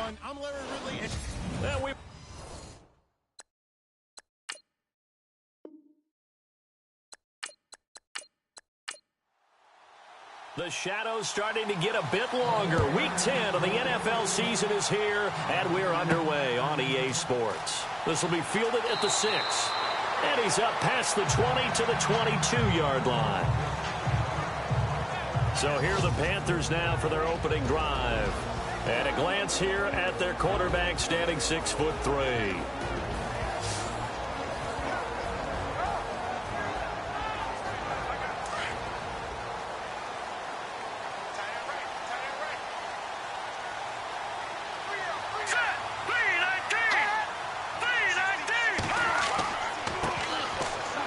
everyone. I'm Larry Ridley. The shadow's starting to get a bit longer. Week 10 of the NFL season is here, and we're underway on EA Sports. This will be fielded at the 6. And he's up past the 20 to the 22-yard line. So here are the Panthers now for their opening drive. And a glance here at their quarterback, standing 6'3".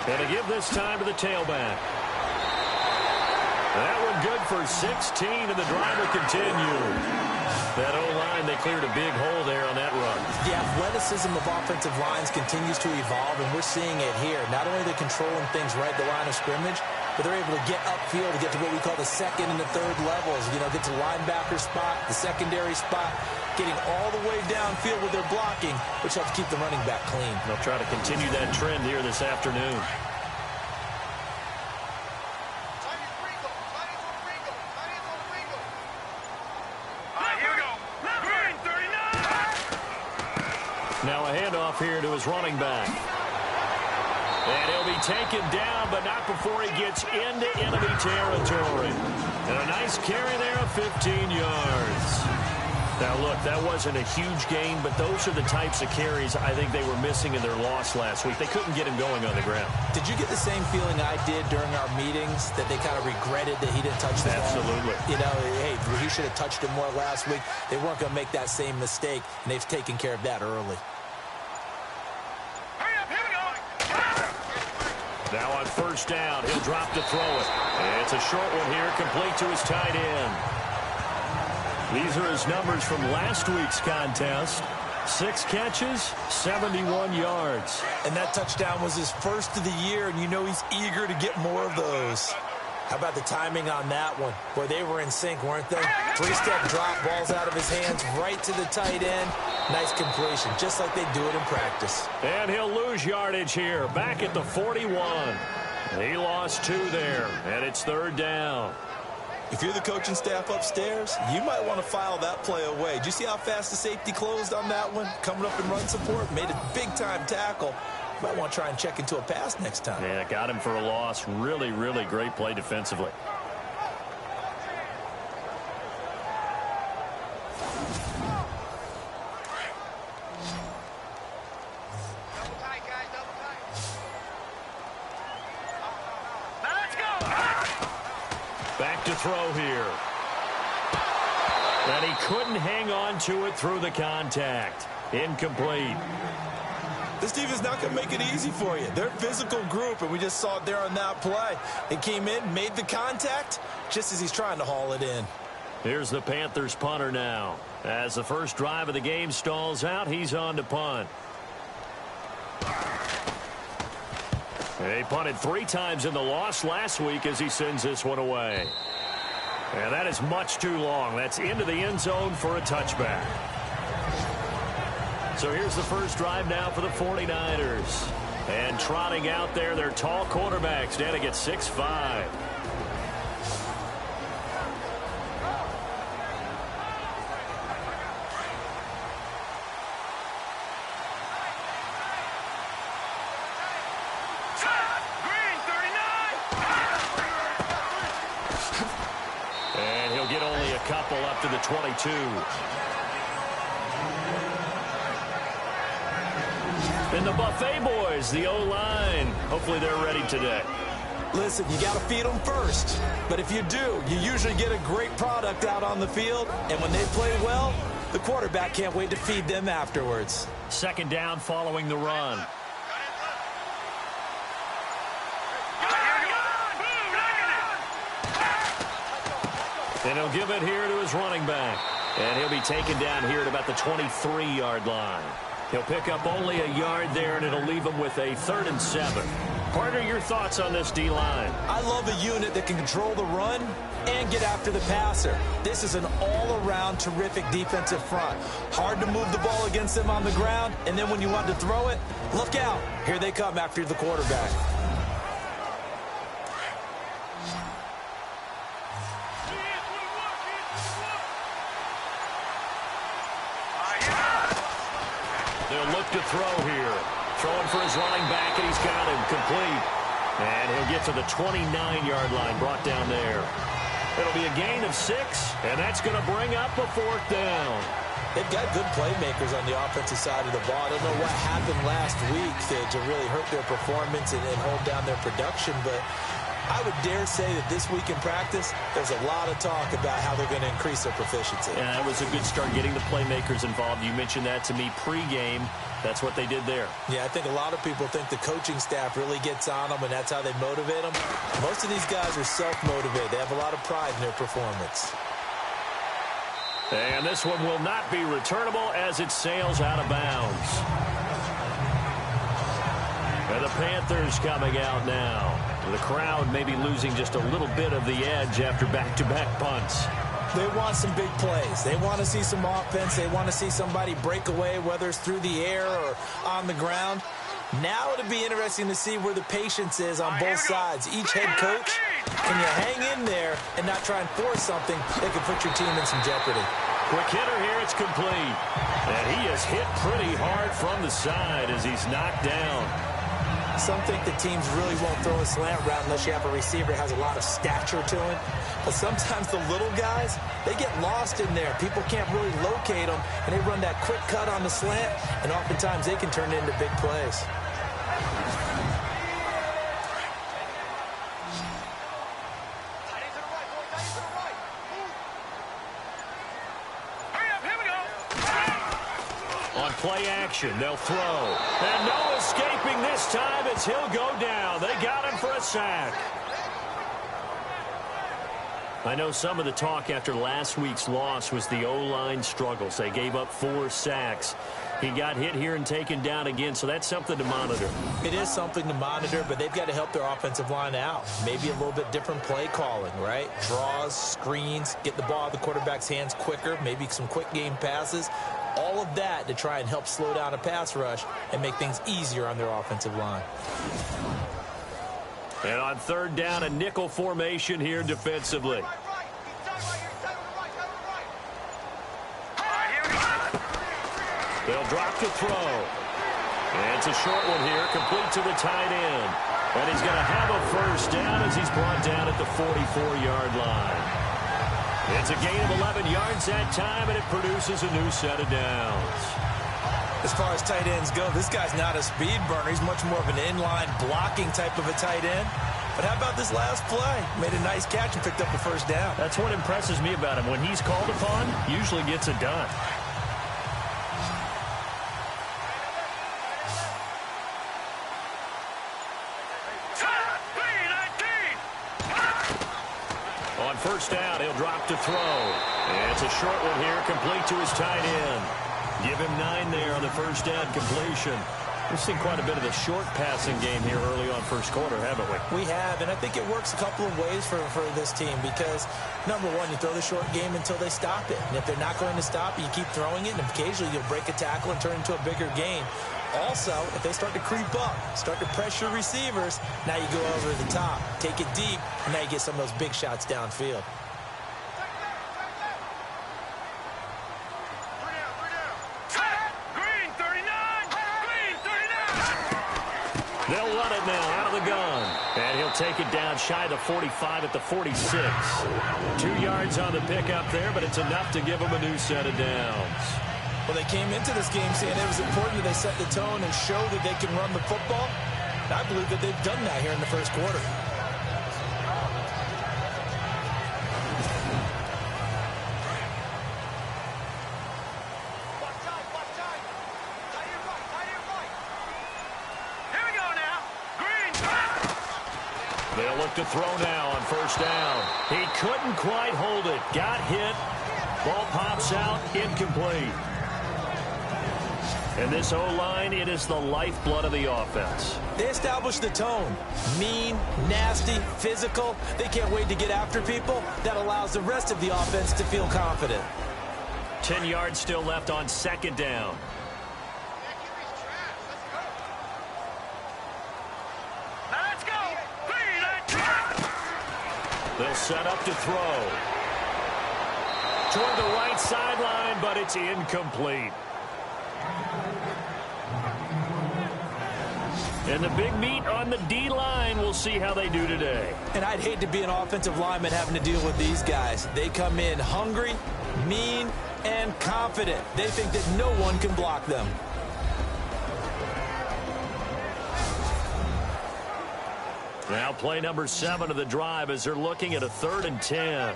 And to give this time to the tailback. That one good for 16, and the drive will continue. That O-line, they cleared a big hole there on that run. The athleticism of offensive lines continues to evolve, and we're seeing it here. Not only are they controlling things right at the line of scrimmage, but they're able to get upfield to get to what we call the second and the third levels. You know, get to the linebacker spot, the secondary spot, getting all the way downfield with their blocking, which helps keep the running back clean. They'll try to continue that trend here this afternoon. Now a handoff here to his running back. And he'll be taken down, but not before he gets into enemy territory. And a nice carry there of 15 yards. Now, look, that wasn't a huge gain, but those are the types of carries I think they were missing in their loss last week. They couldn't get him going on the ground. Did you get the same feeling I did during our meetings, that they kind of regretted that he didn't touch the ball? Absolutely. You know, hey, he should have touched it more last week. They weren't going to make that same mistake, and they've taken care of that early. Now on first down, he'll drop to throw it. It's a short one here, complete to his tight end. These are his numbers from last week's contest. 6 catches, 71 yards. And that touchdown was his first of the year, and you know he's eager to get more of those. How about the timing on that one? Boy, they were in sync, weren't they? 3-step drop, balls out of his hands, right to the tight end. Nice completion, just like they do it in practice. And he'll lose yardage here, back at the 41. He lost 2 there, and it's third down. If you're the coaching staff upstairs, you might want to file that play away. Did you see how fast the safety closed on that one? Coming up in run support, made a big-time tackle. Might want to try and check into a pass next time. Yeah, got him for a loss. Really, really great play defensively. Back to throw here. And he couldn't hang on to it through the contact. Incomplete. This team is not going to make it easy for you. They're a physical group, and we just saw it there on that play. It came in, made the contact, just as he's trying to haul it in. Here's the Panthers punter now. As the first drive of the game stalls out, he's on to punt. He punted 3 times in the loss last week as he sends this one away. And that is much too long. That's into the end zone for a touchback. So here's the first drive now for the 49ers. And trotting out there, their tall quarterbacks standing at 6'5". And he'll get only a couple up to the 22. And the Buffet boys, the O-line, hopefully they're ready today. Listen, you got to feed them first. But if you do, you usually get a great product out on the field. And when they play well, the quarterback can't wait to feed them afterwards. Second down following the run. And he'll give it here to his running back. And he'll be taken down here at about the 23-yard line. He'll pick up only a yard there, and it'll leave him with a 3rd and 7. Partner, your thoughts on this D-line? I love a unit that can control the run and get after the passer. This is an all-around terrific defensive front. Hard to move the ball against them on the ground, and then when you want to throw it, look out. Here they come after the quarterback. They'll look to throw here. Throwing for his running back, and he's got him complete. And he'll get to the 29-yard line, brought down there. It'll be a gain of 6, and that's going to bring up a 4th down. They've got good playmakers on the offensive side of the ball. I don't know what happened last week to really hurt their performance and hold down their production, but I would dare say that this week in practice, there's a lot of talk about how they're going to increase their proficiency. Yeah, that was a good start, getting the playmakers involved. You mentioned that to me pregame. That's what they did there. Yeah, I think a lot of people think the coaching staff really gets on them, and that's how they motivate them. Most of these guys are self-motivated. They have a lot of pride in their performance. And this one will not be returnable as it sails out of bounds. And the Panthers coming out now. The crowd maybe losing just a little bit of the edge after back-to-back punts. They want some big plays. They want to see some offense. They want to see somebody break away, whether it's through the air or on the ground. Now it'll be interesting to see where the patience is on both sides. Each head coach, can you hang in there and not try and force something that could put your team in some jeopardy? Quick hitter here, it's complete. And he is hit pretty hard from the side as he's knocked down. Some think the teams really won't throw a slant route unless you have a receiver that has a lot of stature to him. But sometimes the little guys, they get lost in there. People can't really locate them, and they run that quick cut on the slant, and oftentimes they can turn it into big plays. Play action, they'll throw. And no escaping this time as he'll go down. They got him for a sack. I know some of the talk after last week's loss was the O-line struggles. They gave up 4 sacks. He got hit here and taken down again, so that's something to monitor. It is something to monitor, but they've got to help their offensive line out. Maybe a little bit different play calling, right? Draws, screens, get the ball out of the quarterback's hands quicker, maybe some quick game passes. All of that to try and help slow down a pass rush and make things easier on their offensive line. And on 3rd down, a nickel formation here defensively. They'll drop to throw. And it's a short one here, complete to the tight end. And he's going to have a 1st down as he's brought down at the 44-yard line. It's a gain of 11 yards that time, and it produces a new set of downs. As far as tight ends go, this guy's not a speed burner. He's much more of an inline blocking type of a tight end. But how about this last play? Made a nice catch and picked up a 1st down. That's what impresses me about him. When he's called upon, usually gets it done. On 1st down, he'll drop to throw. And it's a short one here, complete to his tight end. Give him 9 there on the 1st down completion. We've seen quite a bit of the short passing game here early on 1st quarter, haven't we? We have, and I think it works a couple of ways for this team because, number one, you throw the short game until they stop it. And if they're not going to stop it, you keep throwing it, and occasionally you'll break a tackle and turn it into a bigger game. Also, if they start to creep up, start to pressure receivers, now you go over the top, take it deep, and now you get some of those big shots downfield. They'll run it now out of the gun. And he'll take it down shy of the 45 at the 46. 2 yards on the pickup there, but it's enough to give him a new set of downs. Well, they came into this game saying it was important that they set the tone and show that they can run the football. And I believe that they've done that here in the 1st quarter. They'll look to throw now on 1st down. He couldn't quite hold it. Got hit. Ball pops out. Incomplete. And this O-line, it is the lifeblood of the offense. They establish the tone. Mean, nasty, physical. They can't wait to get after people. That allows the rest of the offense to feel confident. 10 yards still left on second down. Let's go. They'll set up to throw. Toward the right sideline, but it's incomplete. And the big meat on the D-line, we'll see how they do today. And I'd hate to be an offensive lineman having to deal with these guys. They come in hungry, mean, and confident. They think that no one can block them. Now play number 7 of the drive as they're looking at a 3rd and 10.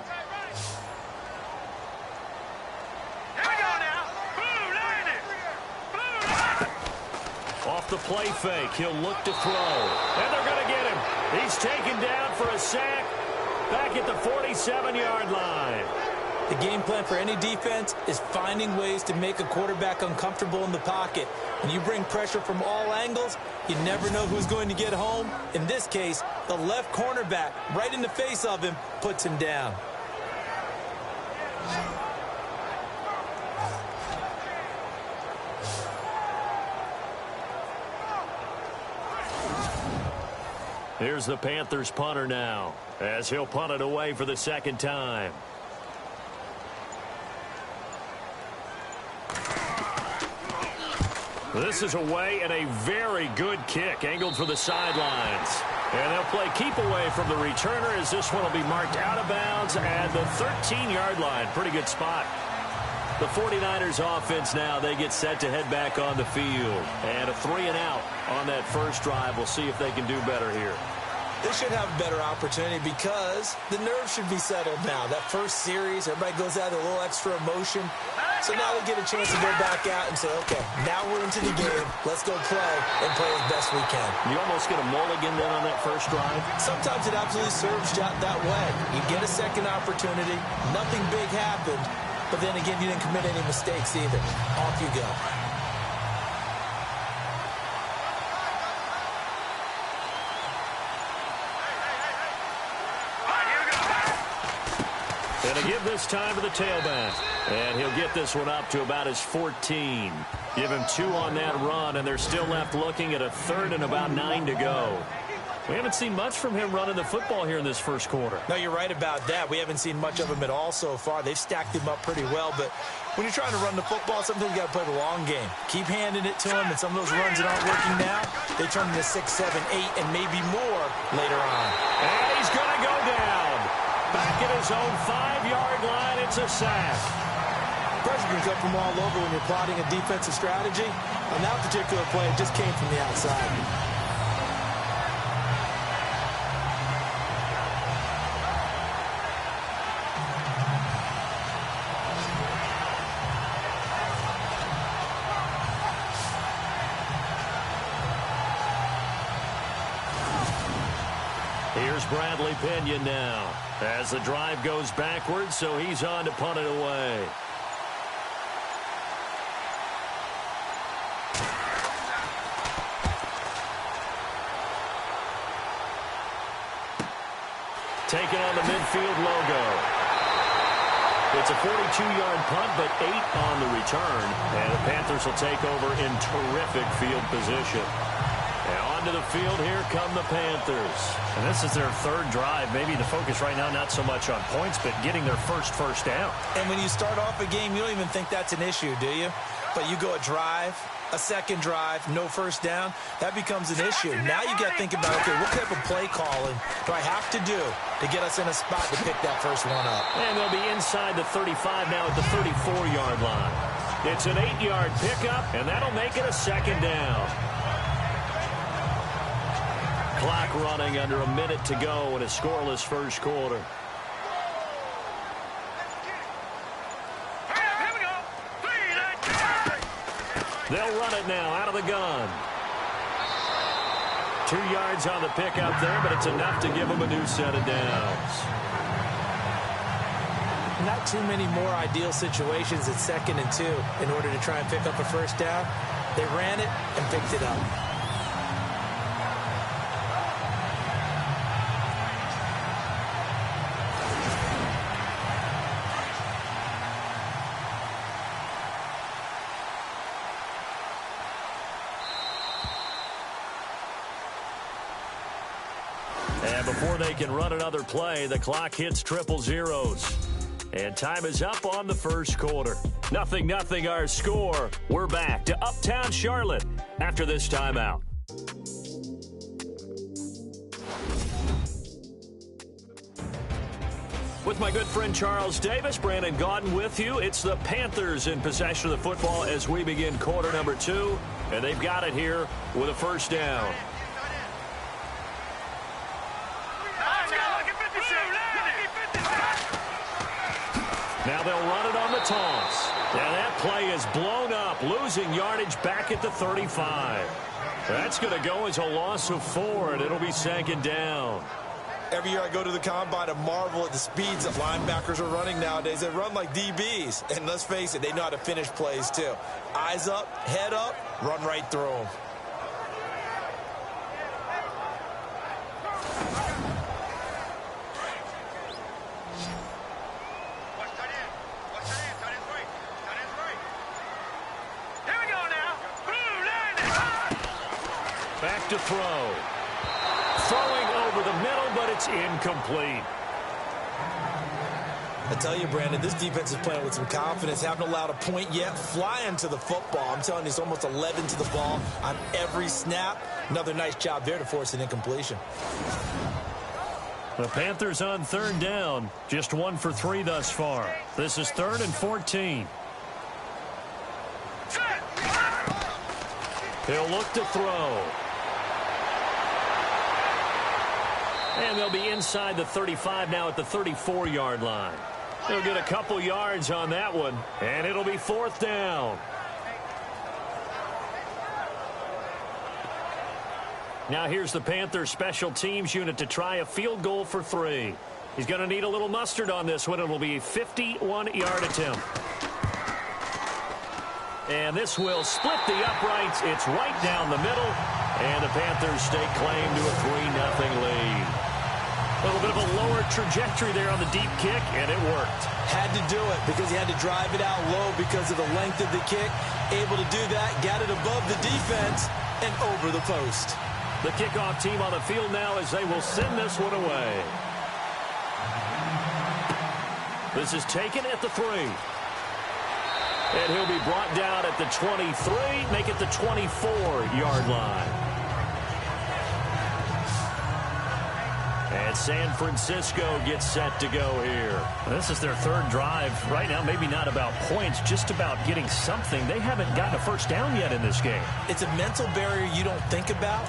Off the play fake, he'll look to throw. And they're going to get him. He's taken down for a sack back at the 47-yard line. The game plan for any defense is finding ways to make a quarterback uncomfortable in the pocket. When you bring pressure from all angles, you never know who's going to get home. In this case, the left cornerback, right in the face of him, puts him down. Here's the Panthers punter now, as he'll punt it away for the second time. This is away and a very good kick, angled for the sidelines. And they'll play keep away from the returner as this one will be marked out of bounds at the 13-yard line. Pretty good spot. The 49ers offense now, they get set to head back on the field. And a 3-and-out on that first drive. We'll see if they can do better here. They should have a better opportunity because the nerves should be settled now. That first series, everybody goes out with a little extra emotion. So now they get a chance to go back out and say, okay, now we're into the game. Let's go play and play as best we can. You almost get a mulligan then on that first drive? Sometimes it absolutely serves that way. You get a second opportunity. Nothing big happened. But then again, you didn't commit any mistakes either. Off you go. And to give this time to the tailback. And he'll get this one up to about his 14. Give him 2 on that run, and they're still left looking at a 3rd and about 9 to go. We haven't seen much from him running the football here in this first quarter. No, you're right about that. We haven't seen much of him at all so far. They've stacked him up pretty well, but when you're trying to run the football, sometimes you got to play the long game. Keep handing it to him, and some of those runs that aren't working now, they turn into 6, 7, 8, and maybe more later on. And he's going to go down. Back at his own 5-yard line, it's a sack. Pressure can come from all over when you're plotting a defensive strategy. On that particular play, it just came from the outside. Here's Bradley Pinion now as the drive goes backwards, so he's on to punt it away. Taking on the midfield logo. It's a 42-yard punt, but 8 on the return. And the Panthers will take over in terrific field position. And onto the field, here come the Panthers. And this is their 3rd drive. Maybe the focus right now not so much on points, but getting their first down. And when you start off a game, you don't even think that's an issue, do you? But you go a drive, a second drive, no first down, that becomes an issue. Now you got to think about, okay, what type of play calling do I have to do to get us in a spot to pick that first one up? And they'll be inside the 35 now at the 34-yard line. It's an 8-yard pickup, and that'll make it a 2nd down. Clock running under a minute to go in a scoreless first quarter. They'll run it now out of the gun. 2 yards on the pickup there, but it's enough to give them a new set of downs. Not too many more ideal situations at 2nd and 2 in order to try and pick up a first down. They ran it and picked it up. And before they can run another play, the clock hits triple zeros. And time is up on the first quarter. 0-0 our score. We're back to Uptown Charlotte after this timeout. With my good friend Charles Davis, Brandon Gaudin with you. It's the Panthers in possession of the football as we begin quarter number 2. And they've got it here with a first down. Now they'll run it on the toss. And that play is blown up, losing yardage back at the 35. That's going to go as a loss of 4, and it'll be second down. Every year I go to the combine and marvel at the speeds that linebackers are running nowadays. They run like DBs. And let's face it, they know how to finish plays too. Eyes up, head up, run right through them. Back to throw. Throwing over the middle, but it's incomplete. I tell you, Brandon, this defense is playing with some confidence. Haven't allowed a point yet. Flying to the football. I'm telling you, it's almost 11 to the ball on every snap. Another nice job there to force an incompletion. The Panthers on third down. Just 1 for 3 thus far. This is 3rd and 14. He'll look to throw. And they'll be inside the 35 now at the 34-yard line. They'll get a couple yards on that one, and it'll be 4th down. Now here's the Panthers special teams unit to try a field goal for 3. He's going to need a little mustard on this one. It'll be a 51-yard attempt. And this will split the uprights. It's right down the middle. And the Panthers stake claim to a 3-0 lead. A little bit of a lower trajectory there on the deep kick, and it worked. Had to do it because he had to drive it out low because of the length of the kick. Able to do that, got it above the defense, and over the post. The kickoff team on the field now as they will send this one away. This is taken at the 3. And he'll be brought down at the 23, make it the 24-yard line. And San Francisco gets set to go here. This is their 3rd drive. Right now, maybe not about points, just about getting something. They haven't gotten a first down yet in this game. It's a mental barrier you don't think about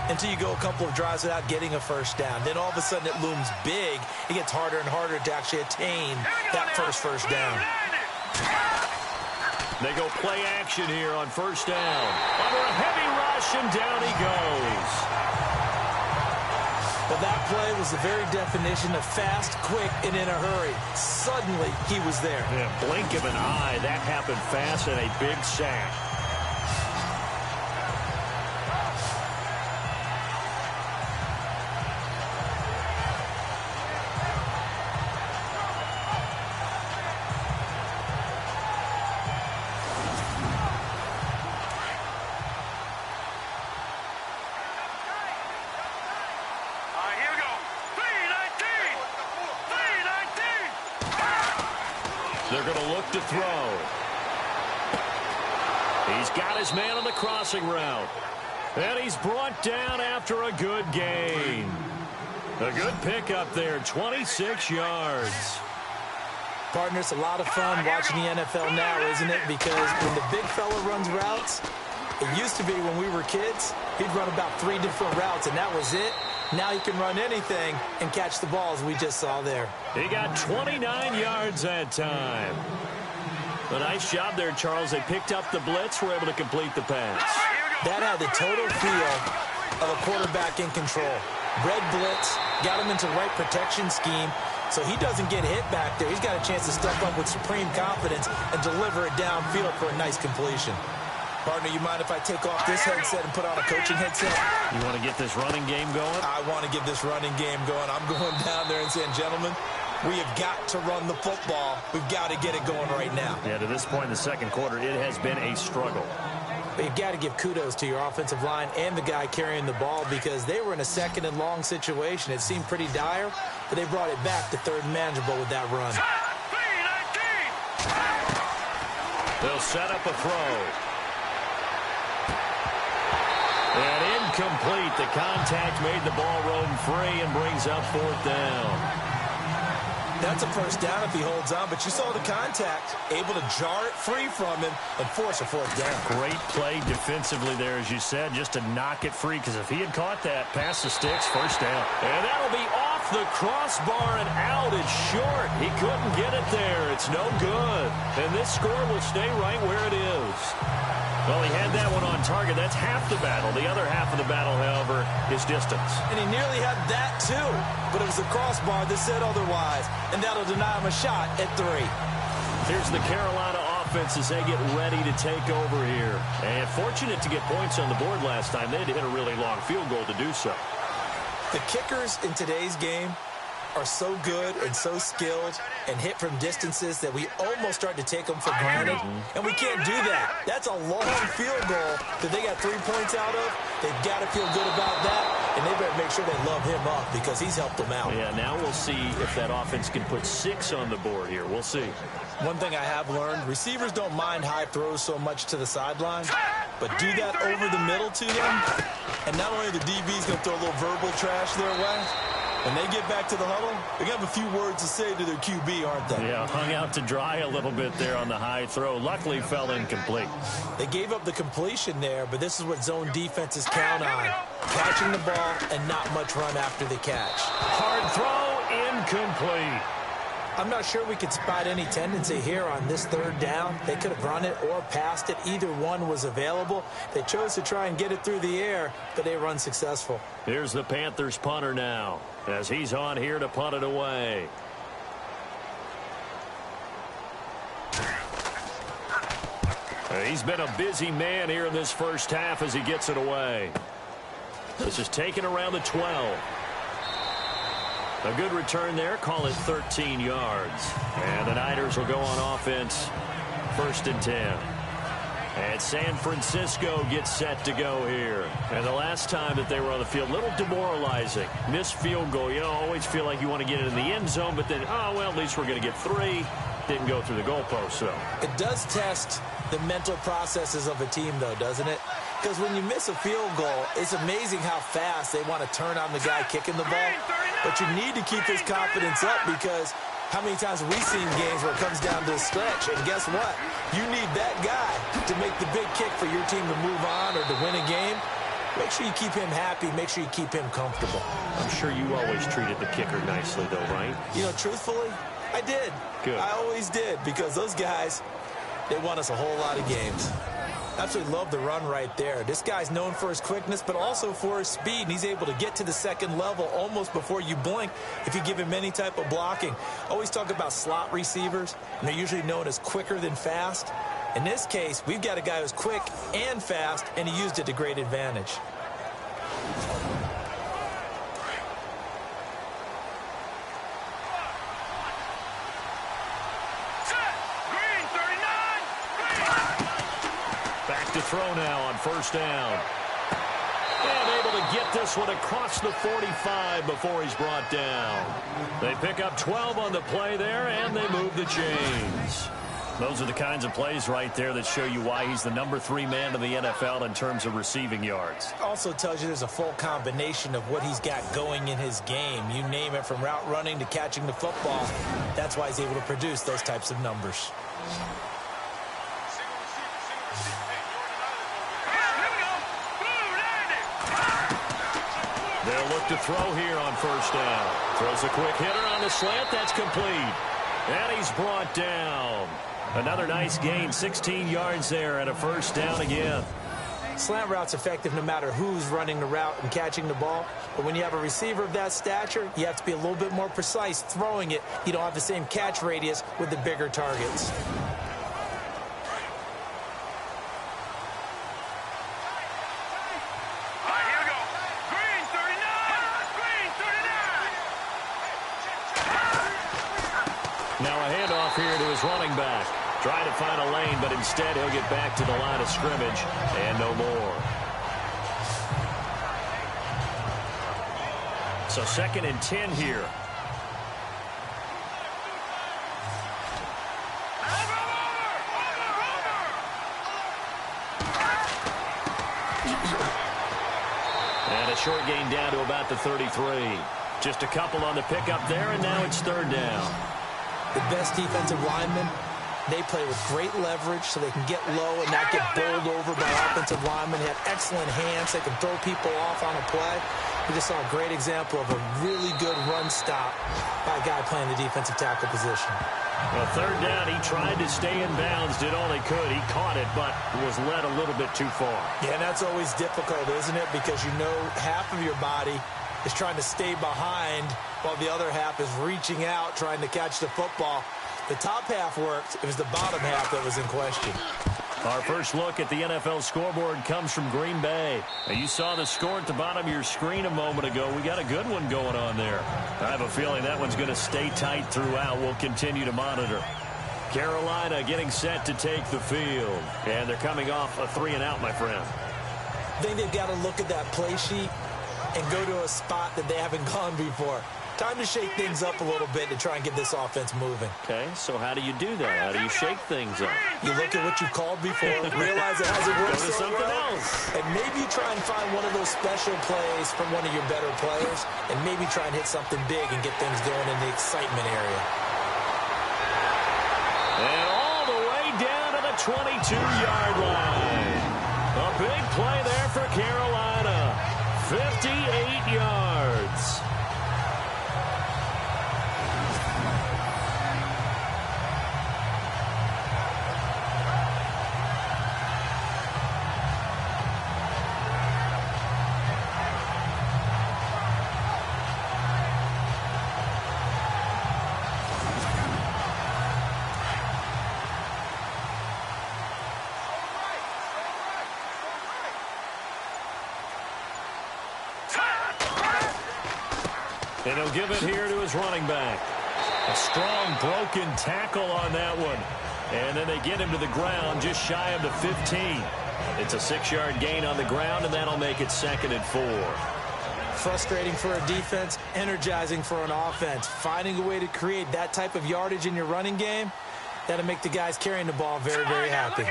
until you go a couple of drives without getting a first down. Then all of a sudden it looms big. It gets harder and harder to actually attain that first down. They go play action here on first down. Under a heavy rush, and down he goes. Well, that play was the very definition of fast, quick, and in a hurry. Suddenly, he was there. Yeah, blink of an eye. That happened fast and a big sack. They're going to look to throw. He's got his man on the crossing route. And he's brought down after a good gain. A good pickup there, 26 yards. Partner, it's a lot of fun watching the NFL now, isn't it? Because when the big fella runs routes, it used to be when we were kids, he'd run about 3 different routes, and that was it. Now he can run anything and catch the balls we just saw there. He got 29 yards that time. A nice job there, Charles. They picked up the blitz, were able to complete the pass. That had the total feel of a quarterback in control. Red blitz, got him into the right protection scheme, so he doesn't get hit back there. He's got a chance to step up with supreme confidence and deliver it downfield for a nice completion. Partner, you mind if I take off this headset and put on a coaching headset? You want to get this running game going? I want to get this running game going. I'm going down there and saying, gentlemen, we have got to run the football. We've got to get it going right now. Yeah, to this point in the second quarter, it has been a struggle. But you've got to give kudos to your offensive line and the guy carrying the ball because they were in a second and long situation. It seemed pretty dire, but they brought it back to third and manageable with that run. They'll set up a throw. And incomplete. The contact made the ball roam free and brings up fourth down. That's a first down if he holds on, but you saw the contact, able to jar it free from him and force a fourth down. Great play defensively there, as you said, just to knock it free, because if he had caught that, past the sticks, first down. And that'll be off the crossbar and out. It's short. He couldn't get it there. It's no good. And this score will stay right where it is. Well, he had that one on target. That's half the battle. The other half of the battle, however, is distance. And he nearly had that, too. But it was the crossbar that said otherwise. And that'll deny him a shot at 3. Here's the Carolina offense as they get ready to take over here. And fortunate to get points on the board last time. They had to hit a really long field goal to do so. The kickers in today's game are so good and so skilled and hit from distances that we almost start to take them for granted. And we can't do that. That's a long field goal that they got 3 points out of. They've got to feel good about that, and they better make sure they love him up because he's helped them out. Yeah, now we'll see if that offense can put 6 on the board here. We'll see. One thing I have learned, receivers don't mind high throws so much to the sideline, but do that over the middle to them, and not only the DB's going to throw a little verbal trash their way, when they get back to the huddle, they have a few words to say to their QB, aren't they? Yeah, hung out to dry a little bit there on the high throw. Luckily, fell incomplete. They gave up the completion there, but this is what zone defenses count on. Catching the ball and not much run after the catch. Hard throw, incomplete. I'm not sure we could spot any tendency here on this third down. They could have run it or passed it. Either one was available. They chose to try and get it through the air, but they were unsuccessful. Here's the Panthers punter now as he's on here to punt it away. He's been a busy man here in this first half as he gets it away. This is taken around the 12. A good return there. Call it 13 yards. And the Niners will go on offense. 1st and 10. And San Francisco gets set to go here. And the last time that they were on the field, a little demoralizing. Missed field goal. You know, always feel like you want to get it in the end zone, but then, oh, well, at least we're going to get 3. Didn't go through the goalpost, so. It does test the mental processes of a team, though, doesn't it? Because when you miss a field goal, it's amazing how fast they want to turn on the guy kicking the ball. But you need to keep his confidence up because how many times have we seen games where it comes down to a stretch? And guess what? You need that guy to make the big kick for your team to move on or to win a game. Make sure you keep him happy. Make sure you keep him comfortable. I'm sure you always treated the kicker nicely, though, right? You know, truthfully, I did. Good. I always did because those guys, they won us a whole lot of games. Absolutely love the run right there. This guy's known for his quickness, but also for his speed. And he's able to get to the second level almost before you blink if you give him any type of blocking. Always talk about slot receivers, and they're usually known as quicker than fast. In this case, we've got a guy who's quick and fast, and he used it to great advantage. To throw now on 1st down. And able to get this one across the 45 before he's brought down. They pick up 12 on the play there, and they move the chains. Those are the kinds of plays right there that show you why he's the number 3 man in the NFL in terms of receiving yards. Also tells you there's a full combination of what he's got going in his game. You name it, from route running to catching the football. That's why he's able to produce those types of numbers. They'll look to throw here on 1st down. Throws a quick hitter on the slant. That's complete. And he's brought down. Another nice gain. 16 yards there and a 1st down again. Slant route's effective no matter who's running the route and catching the ball. But when you have a receiver of that stature, you have to be a little bit more precise throwing it. You don't have the same catch radius with the bigger targets. Now a handoff here to his running back. Trying to find a lane, but instead he'll get back to the line of scrimmage and no more. So 2nd and 10 here. And a short gain down to about the 33. Just a couple on the pickup there, and now it's 3rd down. The best defensive linemen, they play with great leverage so they can get low and not get bowled over by offensive linemen. They have excellent hands. They can throw people off on a play. We just saw a great example of a really good run stop by a guy playing the defensive tackle position. Well, 3rd down, he tried to stay in bounds, did all he could. He caught it, but was led a little bit too far. Yeah, and that's always difficult, isn't it? Because you know half of your body is trying to stay behind while the other half is reaching out, trying to catch the football. The top half worked. It was the bottom half that was in question. Our first look at the NFL scoreboard comes from Green Bay. Now, you saw the score at the bottom of your screen a moment ago. We got a good one going on there. I have a feeling that one's going to stay tight throughout. We'll continue to monitor. Carolina getting set to take the field. And they're coming off a 3-and-out, my friend. I think they've got to look at that play sheet and go to a spot that they haven't gone before. Time to shake things up a little bit to try and get this offense moving. Okay, so how do you do that? How do you shake things up? You look at what you called before, realize it hasn't worked so something well, else. and maybe try and find one of those special plays from one of your better players, and maybe try and hit something big and get things going in the excitement area. And all the way down to the 22-yard line. A big play there for Carolina. 58 yards. And he'll give it here to his running back. A strong broken tackle on that one. And then they get him to the ground just shy of the 15. It's a 6-yard gain on the ground, and that'll make it 2nd and 4. Frustrating for a defense, energizing for an offense. Finding a way to create that type of yardage in your running game, that'll make the guys carrying the ball very, very happy.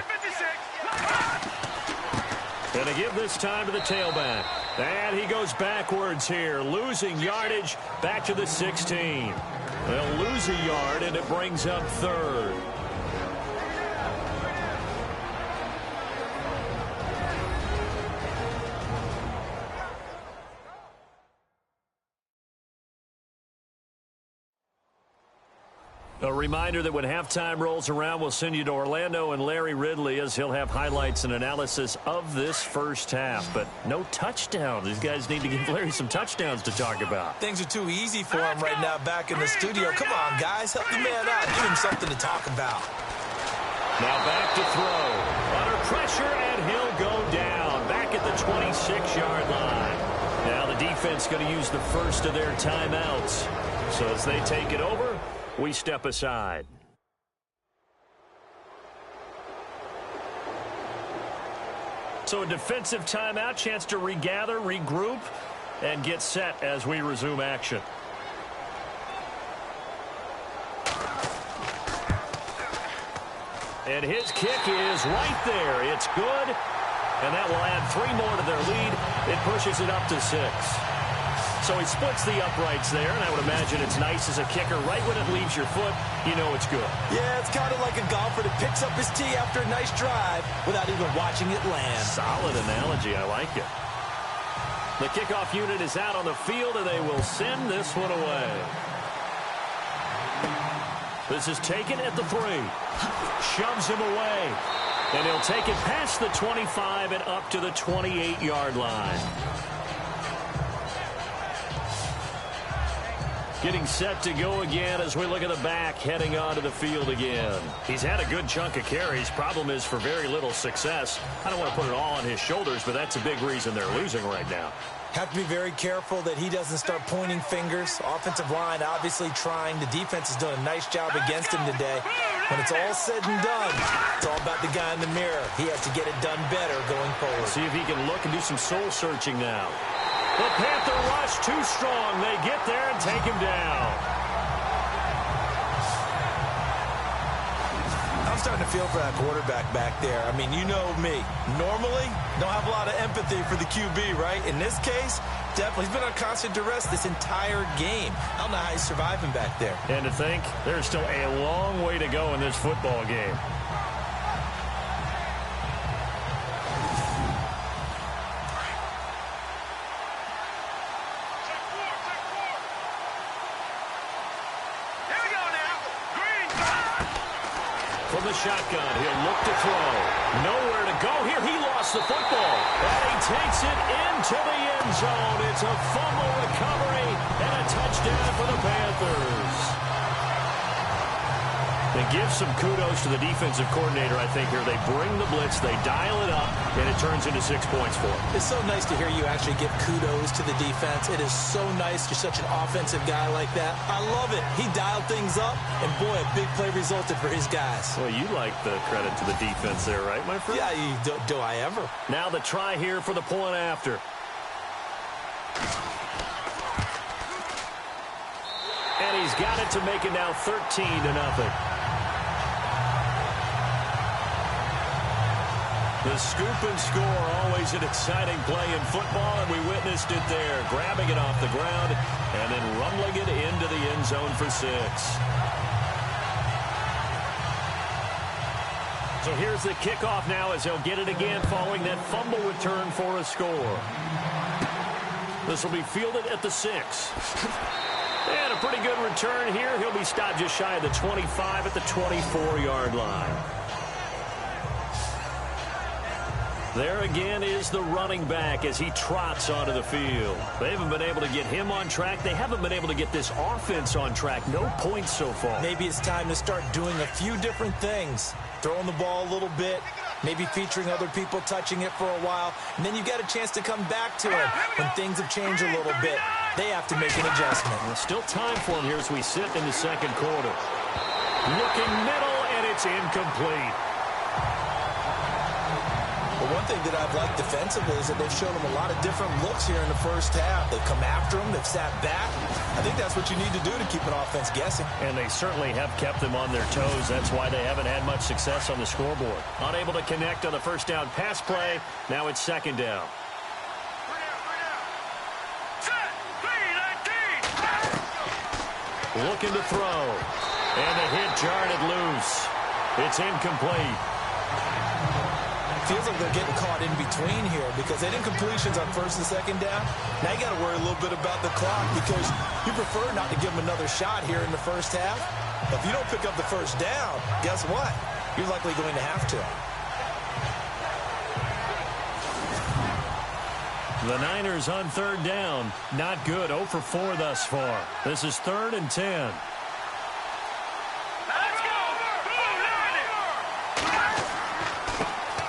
Going to give this time to the tailback. And he goes backwards here, losing yardage back to the 16. They'll lose a yard, and it brings up 3rd. A reminder that when halftime rolls around, we'll send you to Orlando and Larry Ridley as he'll have highlights and analysis of this first half. But no touchdown. These guys need to give Larry some touchdowns to talk about. Things are too easy for him right now back in the studio. Come on, guys. Help the man out. Give him something to talk about. Now back to throw. Under pressure, and he'll go down. Back at the 26-yard line. Now the defense going to use the first of their timeouts. So as they take it over, we step aside. So a defensive timeout, chance to regather, regroup, and get set as we resume action. And his kick is right there. It's good, and that will add 3 more to their lead. It pushes it up to 6. So he splits the uprights there, and I would imagine it's nice as a kicker. Right when it leaves your foot, you know it's good. Yeah, it's kind of like a golfer that picks up his tee after a nice drive without even watching it land. Solid analogy. I like it. The kickoff unit is out on the field, and they will send this one away. This is taken at the 3. Shoves him away. And he'll take it past the 25 and up to the 28-yard line. Getting set to go again as we look at the back heading onto the field again. He's had a good chunk of carries. Problem is for very little success. I don't want to put it all on his shoulders, but that's a big reason they're losing right now. Have to be very careful that he doesn't start pointing fingers. Offensive line obviously trying. The defense is doing a nice job against him today. When it's all said and done, it's all about the guy in the mirror. He has to get it done better going forward. See if he can look and do some soul searching now. The Panther rush too strong. They get there and take him down. I'm starting to feel for that quarterback back there. I mean, you know me. Normally, don't have a lot of empathy for the QB, right? In this case, definitely. He's been on constant duress this entire game. I don't know how he's surviving back there. And to think, there's still a long way to go in this football game. From the shotgun, he'll look to throw. Nowhere to go here. He lost the football. And he takes it into the end zone. It's a fumble recovery and a touchdown for the Panthers. They give some kudos to the defensive coordinator, I think, here. They bring the blitz, they dial it up, and it turns into 6 points for them. It's so nice to hear you actually give kudos to the defense. It is so nice. You're such an offensive guy like that. I love it. He dialed things up, and boy, a big play resulted for his guys. Well, you like the credit to the defense there, right, my friend? Yeah, do I ever. Now the try here for the point after. And he's got it to make it now 13-0. The scoop and score, always an exciting play in football, and we witnessed it there. Grabbing it off the ground and then rumbling it into the end zone for 6. So here's the kickoff now as he'll get it again following that fumble return for a score. This will be fielded at the 6. And a pretty good return here. He'll be stopped just shy of the 25 at the 24-yard line. There again is the running back as he trots onto the field. They haven't been able to get him on track. They haven't been able to get this offense on track. No points so far. Maybe it's time to start doing a few different things. Throwing the ball a little bit, maybe featuring other people touching it for a while, and then you get a chance to come back to it when things have changed a little bit. They have to make an adjustment. Well, still time for him here as we sit in the second quarter. Looking middle, and it's incomplete. Well, one thing that I've liked defensively is that they've shown him a lot of different looks here in the first half. They've come after him. They've sat back. I think that's what you need to do to keep an offense guessing. And they certainly have kept them on their toes. That's why they haven't had much success on the scoreboard. Unable to connect on the first down pass play. Now it's second down. Looking to throw. And the hit jarred it loose. It's incomplete. Feels like they're getting caught in between here because they did completions on first and second down. Now you got to worry a little bit about the clock because you prefer not to give them another shot here in the first half. But if you don't pick up the first down, guess what? You're likely going to have to. The Niners on third down. Not good. 0 for 4 thus far. This is 3rd and 10.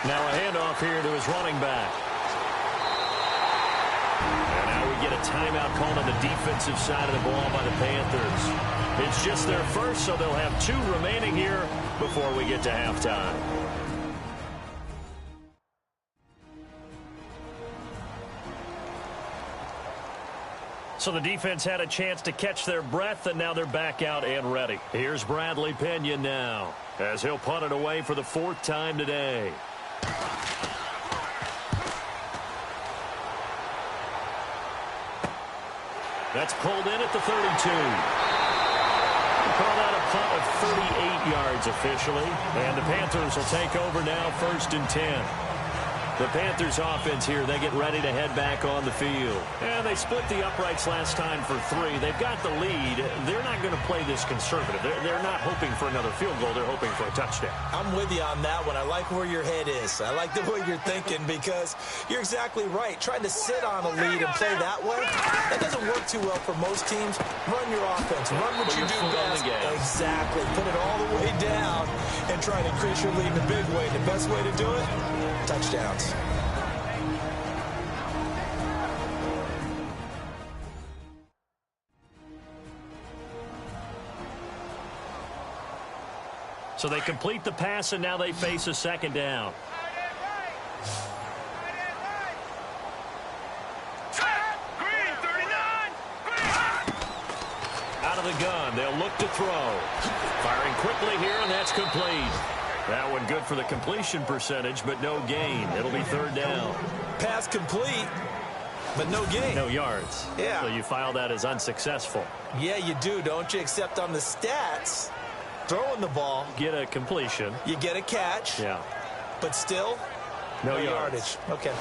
Now a handoff here to his running back. And now we get a timeout called on the defensive side of the ball by the Panthers. It's just their first, so they'll have 2 remaining here before we get to halftime. So the defense had a chance to catch their breath, and now they're back out and ready. Here's Bradley Pinion now, as he'll punt it away for the 4th time today. That's pulled in at the 32. We'll call that a punt of 38 yards officially. And the Panthers will take over now, 1st and 10. The Panthers offense here, they get ready to head back on the field. And they split the uprights last time for 3. They've got the lead. They're not going to play this conservative. They're not hoping for another field goal. They're hoping for a touchdown. I'm with you on that one. I like where your head is. I like the way you're thinking because you're exactly right. Trying to sit on a lead and play that way, that doesn't work too well for most teams. Run your offense. Run what you do best. Exactly. Put it all the way down and try to increase your lead in a big way. The best way to do it, touchdowns. So they complete the pass, and now they face a second down. Green, 39. Green. Out of the gun, they'll look to throw. Firing quickly here, and that's complete. That one good for the completion percentage, but no gain. It'll be third down. Pass complete, but no gain. No yards. Yeah. So you file that as unsuccessful. Yeah, you do, don't you? Except on the stats, throwing the ball, Get a completion. you get a catch, Yeah. but still No yardage. Okay.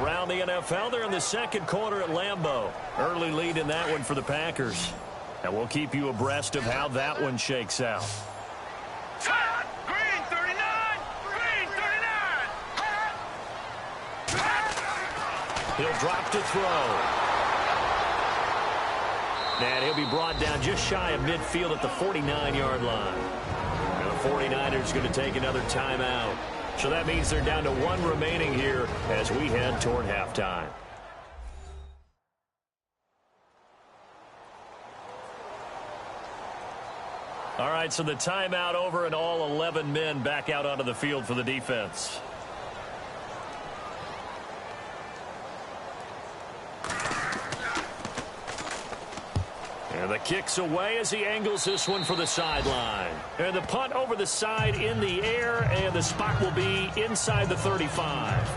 Around the NFL, they're in the second quarter at Lambeau. Early lead in that one for the Packers. And we'll keep you abreast of how that one shakes out. Green, 39. Green, 39. He'll drop to throw. And he'll be brought down just shy of midfield at the 49-yard line. And the 49ers going to take another timeout. So that means they're down to one remaining here as we head toward halftime. All right, so the timeout over and all 11 men back out onto the field for the defense. And the kick's away as he angles this one for the sideline. And the punt over the side in the air, and the spot will be inside the 35.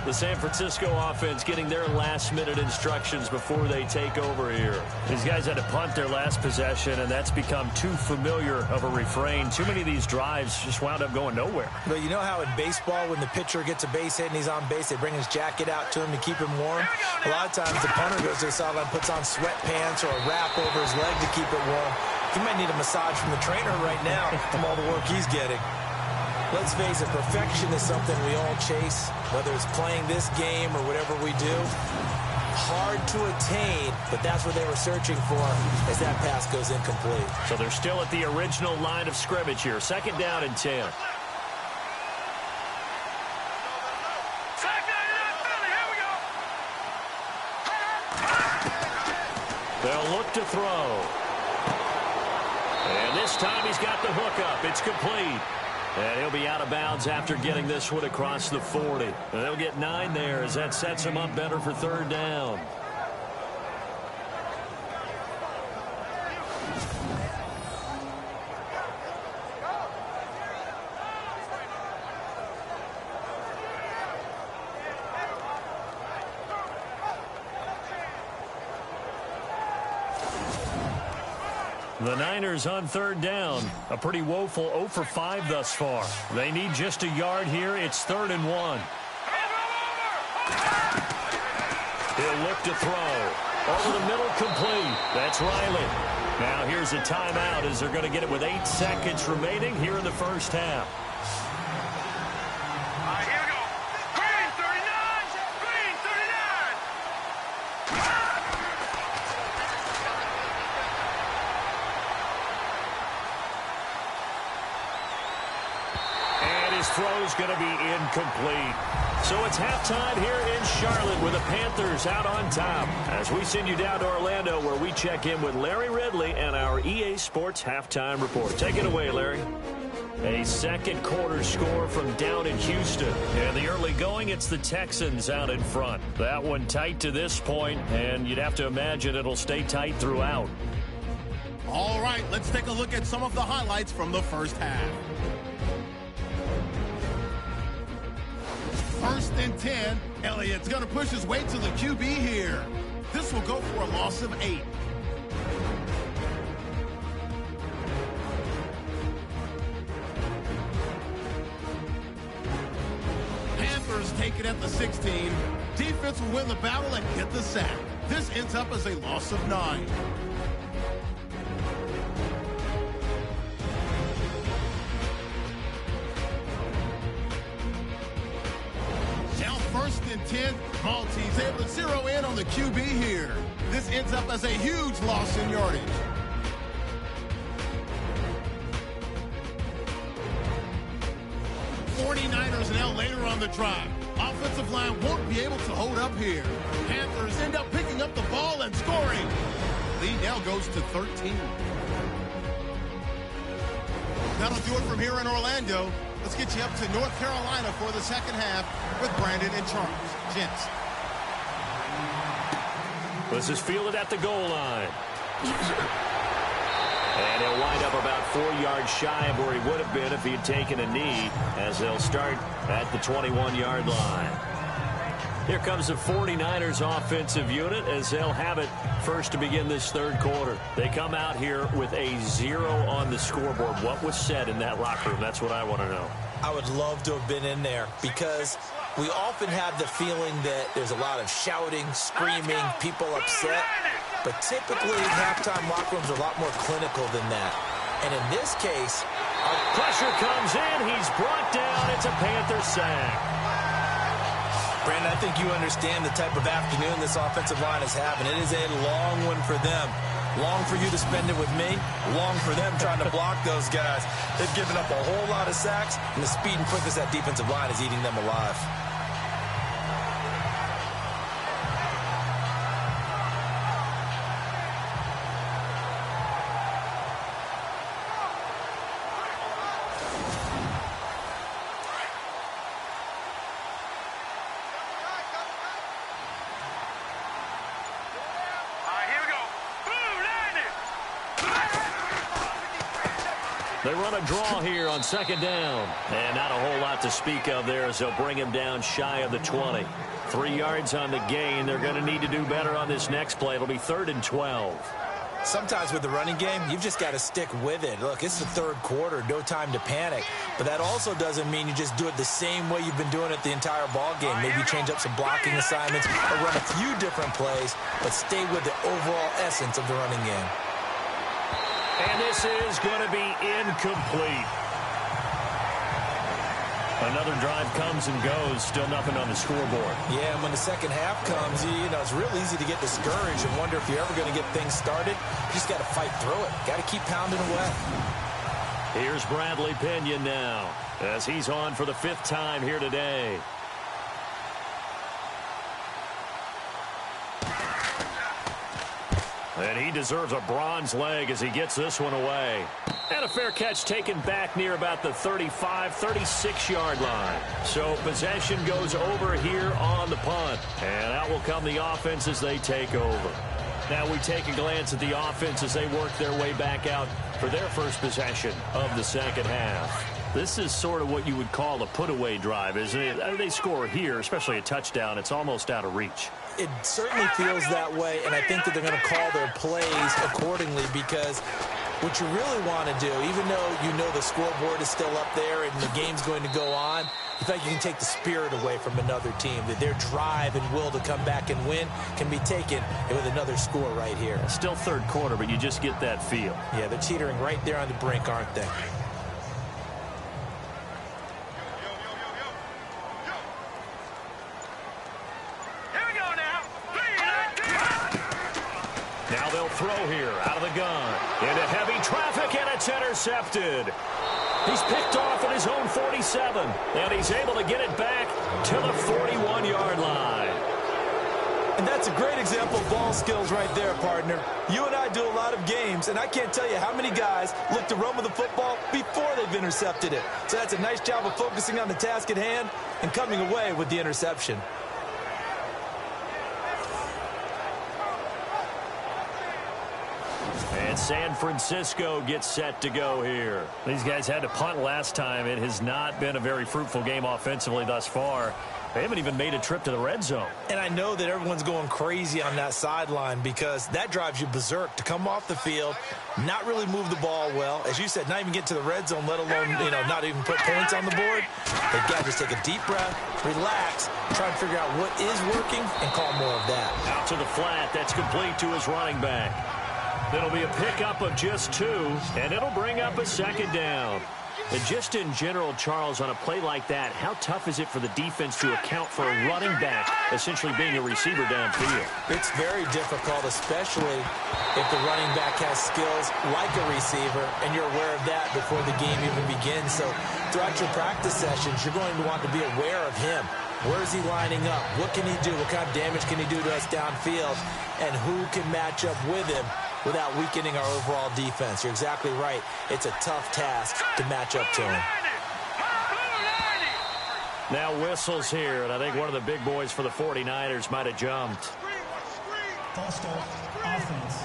The San Francisco offense getting their last-minute instructions before they take over here. These guys had to punt their last possession, and that's become too familiar of a refrain. Too many of these drives just wound up going nowhere. But you know how in baseball, when the pitcher gets a base hit and he's on base, they bring his jacket out to him to keep him warm? A lot of times the punter goes to the sideline, puts on sweatpants or a wrap over his leg to keep it warm. He might need a massage from the trainer right now from all the work he's getting. Let's face it, perfection is something we all chase, whether it's playing this game or whatever we do. Hard to attain, but that's what they were searching for as that pass goes incomplete. So they're still at the original line of scrimmage here. Second down and 10. They'll look to throw. And this time he's got the hook up. It's complete. And he'll be out of bounds after getting this one across the 40. And they'll get 9 there as that sets him up better for third down. The Niners on third down. A pretty woeful 0 for 5 thus far. They need just a yard here. It's 3rd and 1. He'll look to throw. Over the middle, complete. That's Riley. Now here's a timeout as they're going to get it with 8 seconds remaining here in the first half. Here we go. Green, 39. Green, 39. And his throw's going to be incomplete. So it's halftime here in Charlotte with the Panthers out on top. As we send you down to Orlando where we check in with Larry Ridley and our EA Sports Halftime Report. Take it away, Larry. A second quarter score from down in Houston. And the early going, it's the Texans out in front. That one tight to this point, and you'd have to imagine it'll stay tight throughout. All right, let's take a look at some of the highlights from the first half. 1st and 10. Elliott's going to push his way to the QB here. This will go for a loss of 8. Panthers take it at the 16. Defense will win the battle and get the sack. This ends up as a loss of 9. Now 1st and 10. Maltese able to zero in on the QB here. This ends up as a huge loss in yardage. '49ers now later on the drive. Offensive line won't be able to hold up here. Panthers end up picking up the ball and scoring. Lead now goes to 13. That'll do it from here in Orlando. Let's get you up to North Carolina for the second half with Brandon and Charles. Gents. This is fielded at the goal line. And he'll wind up about 4 yards shy of where he would have been if he had taken a knee, as they'll start at the 21-yard line. Here comes the 49ers offensive unit as they'll have it first to begin this third quarter. They come out here with a 0 on the scoreboard. What was said in that locker room? That's what I want to know. I would love to have been in there because we often have the feeling that there's a lot of shouting, screaming, people upset. But typically, halftime locker rooms are a lot more clinical than that. And in this case, pressure comes in. He's brought down. It's a Panther sack. Brandon, I think you understand the type of afternoon this offensive line is having. It is a long one for them. Long for you to spend it with me. Long for them trying to block those guys. They've given up a whole lot of sacks, and the speed and quickness of that defensive line is eating them alive. They run a draw here on second down. And not a whole lot to speak of there as they'll bring him down shy of the 20. 3 yards on the gain. They're going to need to do better on this next play. It'll be 3rd and 12. Sometimes with the running game, you've just got to stick with it. Look, it's the third quarter, no time to panic. But that also doesn't mean you just do it the same way you've been doing it the entire ball game. Maybe change up some blocking assignments or run a few different plays, but stay with the overall essence of the running game. And this is going to be incomplete. Another drive comes and goes. Still nothing on the scoreboard. Yeah, and when the second half comes, you know, it's real easy to get discouraged and wonder if you're ever going to get things started. You just got to fight through it. Got to keep pounding away. Here's Bradley Pinion now as he's on for the 5th time here today. And he deserves a bronze leg as he gets this one away. And a fair catch taken back near about the 35, 36-yard line. So possession goes over here on the punt. And out will come the offense as they take over. Now we take a glance at the offense as they work their way back out for their first possession of the second half. This is sort of what you would call a put-away drive, isn't it? They score here, especially a touchdown. It's almost out of reach. It certainly feels that way, and I think that they're going to call their plays accordingly because what you really want to do, even though you know the scoreboard is still up there and the game's going to go on, you think you can take the spirit away from another team, that their drive and will to come back and win can be taken with another score right here. Still third quarter, but you just get that feel. Yeah, they're teetering right there on the brink, aren't they? Now they'll throw here out of the gun. Into heavy traffic, and it's intercepted. He's picked off at his own 47, and he's able to get it back to the 41-yard line. And that's a great example of ball skills right there, partner. You and I do a lot of games, and I can't tell you how many guys look to run with the football before they've intercepted it. So that's a nice job of focusing on the task at hand and coming away with the interception. And San Francisco gets set to go here. These guys had to punt last time. It has not been a very fruitful game offensively thus far. They haven't even made a trip to the red zone. And I know that everyone's going crazy on that sideline because that drives you berserk to come off the field, not really move the ball well. As you said, not even get to the red zone, let alone, not even put points on the board. They've got to just take a deep breath, relax, try and figure out what is working and call more of that. Out to the flat. That's complete to his running back. It'll be a pickup of just 2, and it'll bring up a second down. And just in general, Charles, on a play like that, how tough is it for the defense to account for a running back essentially being a receiver downfield? It's very difficult, especially if the running back has skills like a receiver, and you're aware of that before the game even begins. So throughout your practice sessions, you're going to want to be aware of him. Where is he lining up? What can he do? What kind of damage can he do to us downfield? And who can match up with him? without weakening our overall defense. You're exactly right. It's a tough task to match up to him. Now whistles here, and I think one of the big boys for the 49ers might have jumped. False start, offense.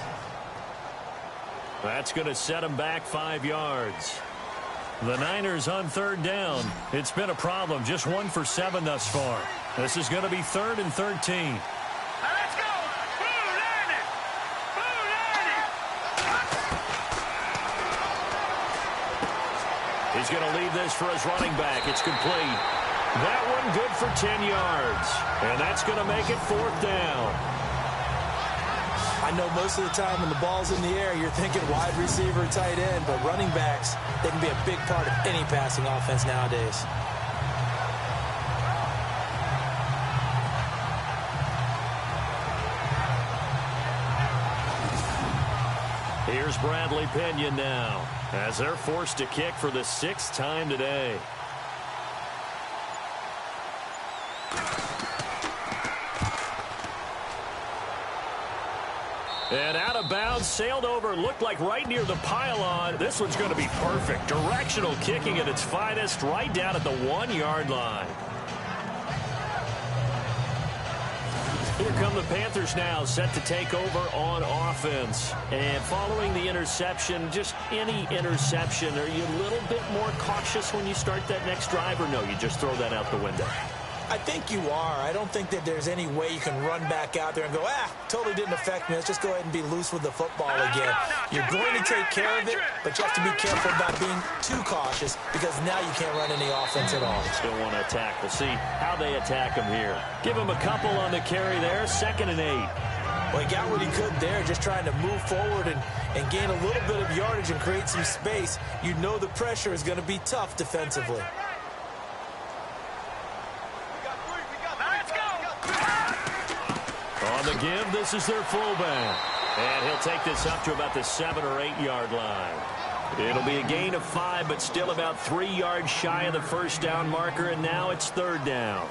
That's going to set him back 5 yards. The Niners on third down. It's been a problem. Just 1 for 7 thus far. This is going to be 3rd and 13. Let's go! He's going to leave this for his running back. It's complete. That one good for 10 yards. And that's going to make it 4th down. I know most of the time when the ball's in the air, you're thinking wide receiver, tight end, but running backs, they can be a big part of any passing offense nowadays. Here's Bradley Pinion now, as they're forced to kick for the 6th time today. And out of bounds, sailed over, looked like right near the pylon. This one's going to be perfect. Directional kicking at its finest, right down at the 1-yard line. Here come the Panthers now, set to take over on offense. And following the interception, just any interception, are you a little bit more cautious when you start that next drive, or no, you just throw that out the window? I think you are. I don't think that there's any way you can run back out there and go, totally didn't affect me. Let's just go ahead and be loose with the football again. You're going to take care of it, but you have to be careful about being too cautious because now you can't run any offense at all. Still want to attack. We'll see how they attack him here. Give him a couple on the carry there. 2nd and 8. Well, he got what he could there, just trying to move forward and gain a little bit of yardage and create some space. You know the pressure is going to be tough defensively. On the give, this is their fullback. And he'll take this up to about the 7- or 8-yard line. It'll be a gain of 5, but still about 3 yards shy of the 1st down marker, and now it's 3rd down.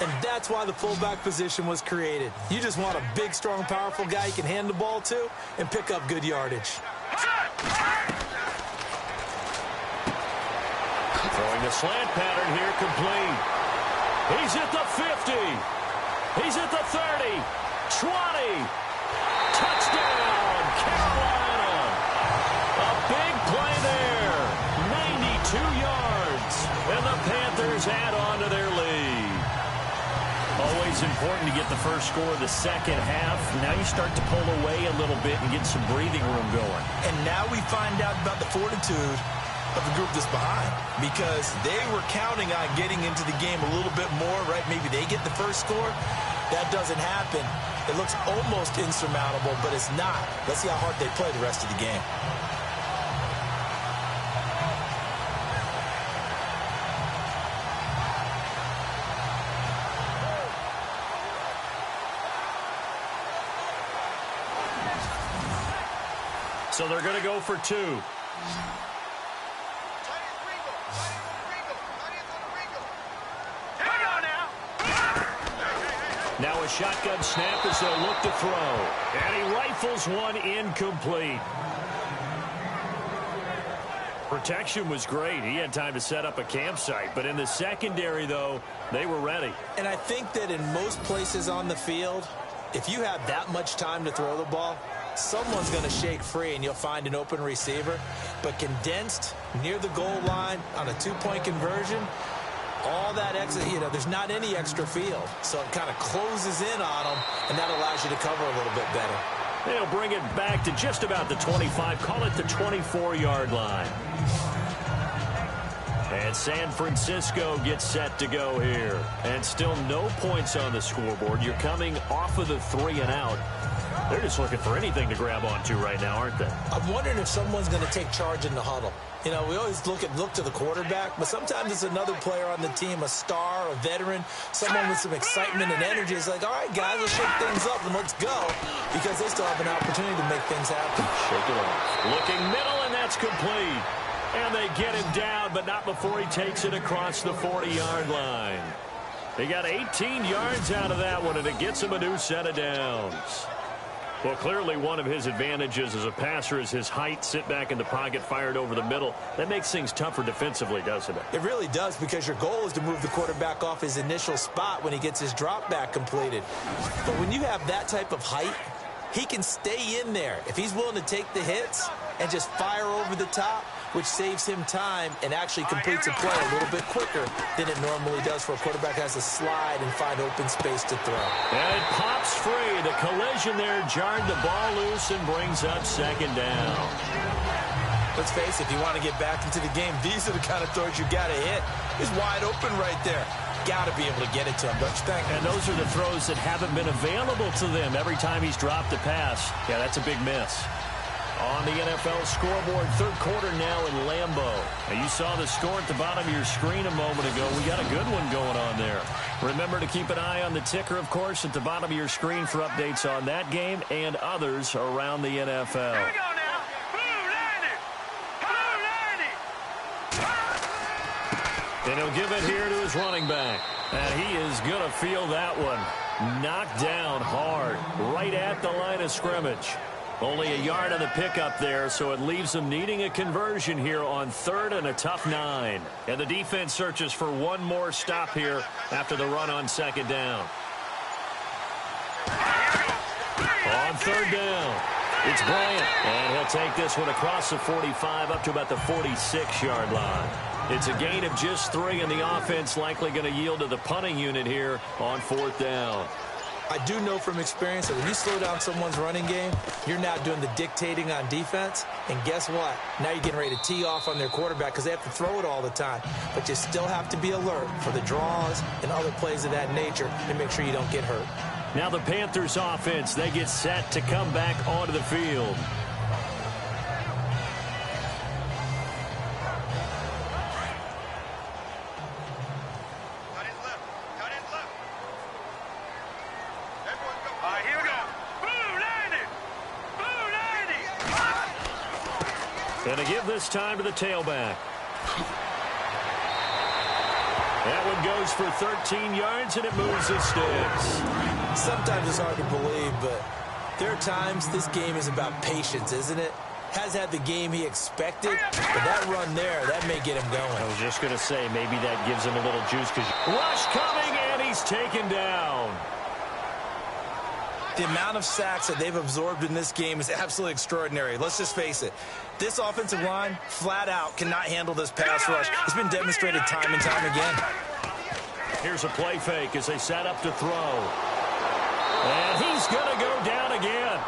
And that's why the fullback position was created. You just want a big, strong, powerful guy you can hand the ball to and pick up good yardage. Throwing the slant pattern here, complete. He's at the 50. He's at the 30. 20. Touchdown, Carolina. A big play there. 92 yards. And the Panthers add on to their lead. Always important to get the first score of the second half. Now you start to pull away a little bit and get some breathing room going. And now we find out about the fortitude of the group that's behind, because they were counting on getting into the game a little bit more, right? Maybe they get the first score. That doesn't happen. It looks almost insurmountable, but it's not. Let's see how hard they play the rest of the game. So they're going to go for 2. Now a shotgun snap as they'll look to throw. And he rifles one incomplete. Protection was great. He had time to set up a campsite. But in the secondary, though, they were ready. And I think that in most places on the field, if you have that much time to throw the ball, someone's going to shake free and you'll find an open receiver. But condensed near the goal line on a 2-point conversion, all that extra, there's not any extra field. So it kind of closes in on them, and that allows you to cover a little bit better. They'll bring it back to just about the 25. Call it the 24-yard line. And San Francisco gets set to go here. And still no points on the scoreboard. You're coming off of the 3-and-out. They're just looking for anything to grab onto right now, aren't they? I'm wondering if someone's going to take charge in the huddle. We always look to the quarterback, but sometimes it's another player on the team, a star, a veteran, someone with some excitement and energy. It's like, all right, guys, let's shake things up and let's go, because they still have an opportunity to make things happen. Shake it off. Looking middle, and that's complete. And they get him down, but not before he takes it across the 40-yard line. He got 18 yards out of that one, and it gets him a new set of downs. Well, clearly one of his advantages as a passer is his height. Sit back in the pocket, fired over the middle. That makes things tougher defensively, doesn't it? It really does, because your goal is to move the quarterback off his initial spot when he gets his drop back completed. But when you have that type of height, he can stay in there. If he's willing to take the hits and just fire over the top, which saves him time and actually completes a play a little bit quicker than it normally does for a quarterback has to slide and find open space to throw. And it pops free. The collision there jarred the ball loose and brings up second down. Let's face it, if you want to get back into the game, these are the kind of throws you got to hit. He's wide open right there. Got to be able to get it to him, don't you think? And those are the throws that haven't been available to them every time he's dropped a pass. Yeah, that's a big miss. On the NFL scoreboard, third quarter now in Lambeau. Now, you saw the score at the bottom of your screen a moment ago. We got a good one going on there. Remember to keep an eye on the ticker, of course, at the bottom of your screen for updates on that game and others around the NFL. Here we go now. Blue 90. And he'll give it here to his running back. And he is going to feel that one. Knocked down hard, right at the line of scrimmage. Only a yard on the pickup there, so it leaves them needing a conversion here on third and a tough 9. And the defense searches for one more stop here after the run on second down. On third down, it's Bryant. And he'll take this one across the 45 up to about the 46-yard line. It's a gain of just 3, and the offense likely going to yield to the punting unit here on fourth down. I do know from experience that when you slow down someone's running game, you're now doing the dictating on defense. And guess what? Now you're getting ready to tee off on their quarterback because they have to throw it all the time. But you still have to be alert for the draws and other plays of that nature and make sure you don't get hurt. Now the Panthers offense, they get set to come back onto the field. And to give this time to the tailback. That one goes for 13 yards, and it moves the sticks. Sometimes it's hard to believe, but there are times this game is about patience, isn't it? Has had the game he expected, but that run there, that may get him going. I was just going to say, maybe that gives him a little juice. Rush coming, and he's taken down. The amount of sacks that they've absorbed in this game is absolutely extraordinary. Let's just face it. This offensive line, flat out, cannot handle this pass rush. It's been demonstrated time and time again. Here's a play fake as they set up to throw. And he's going to go down again.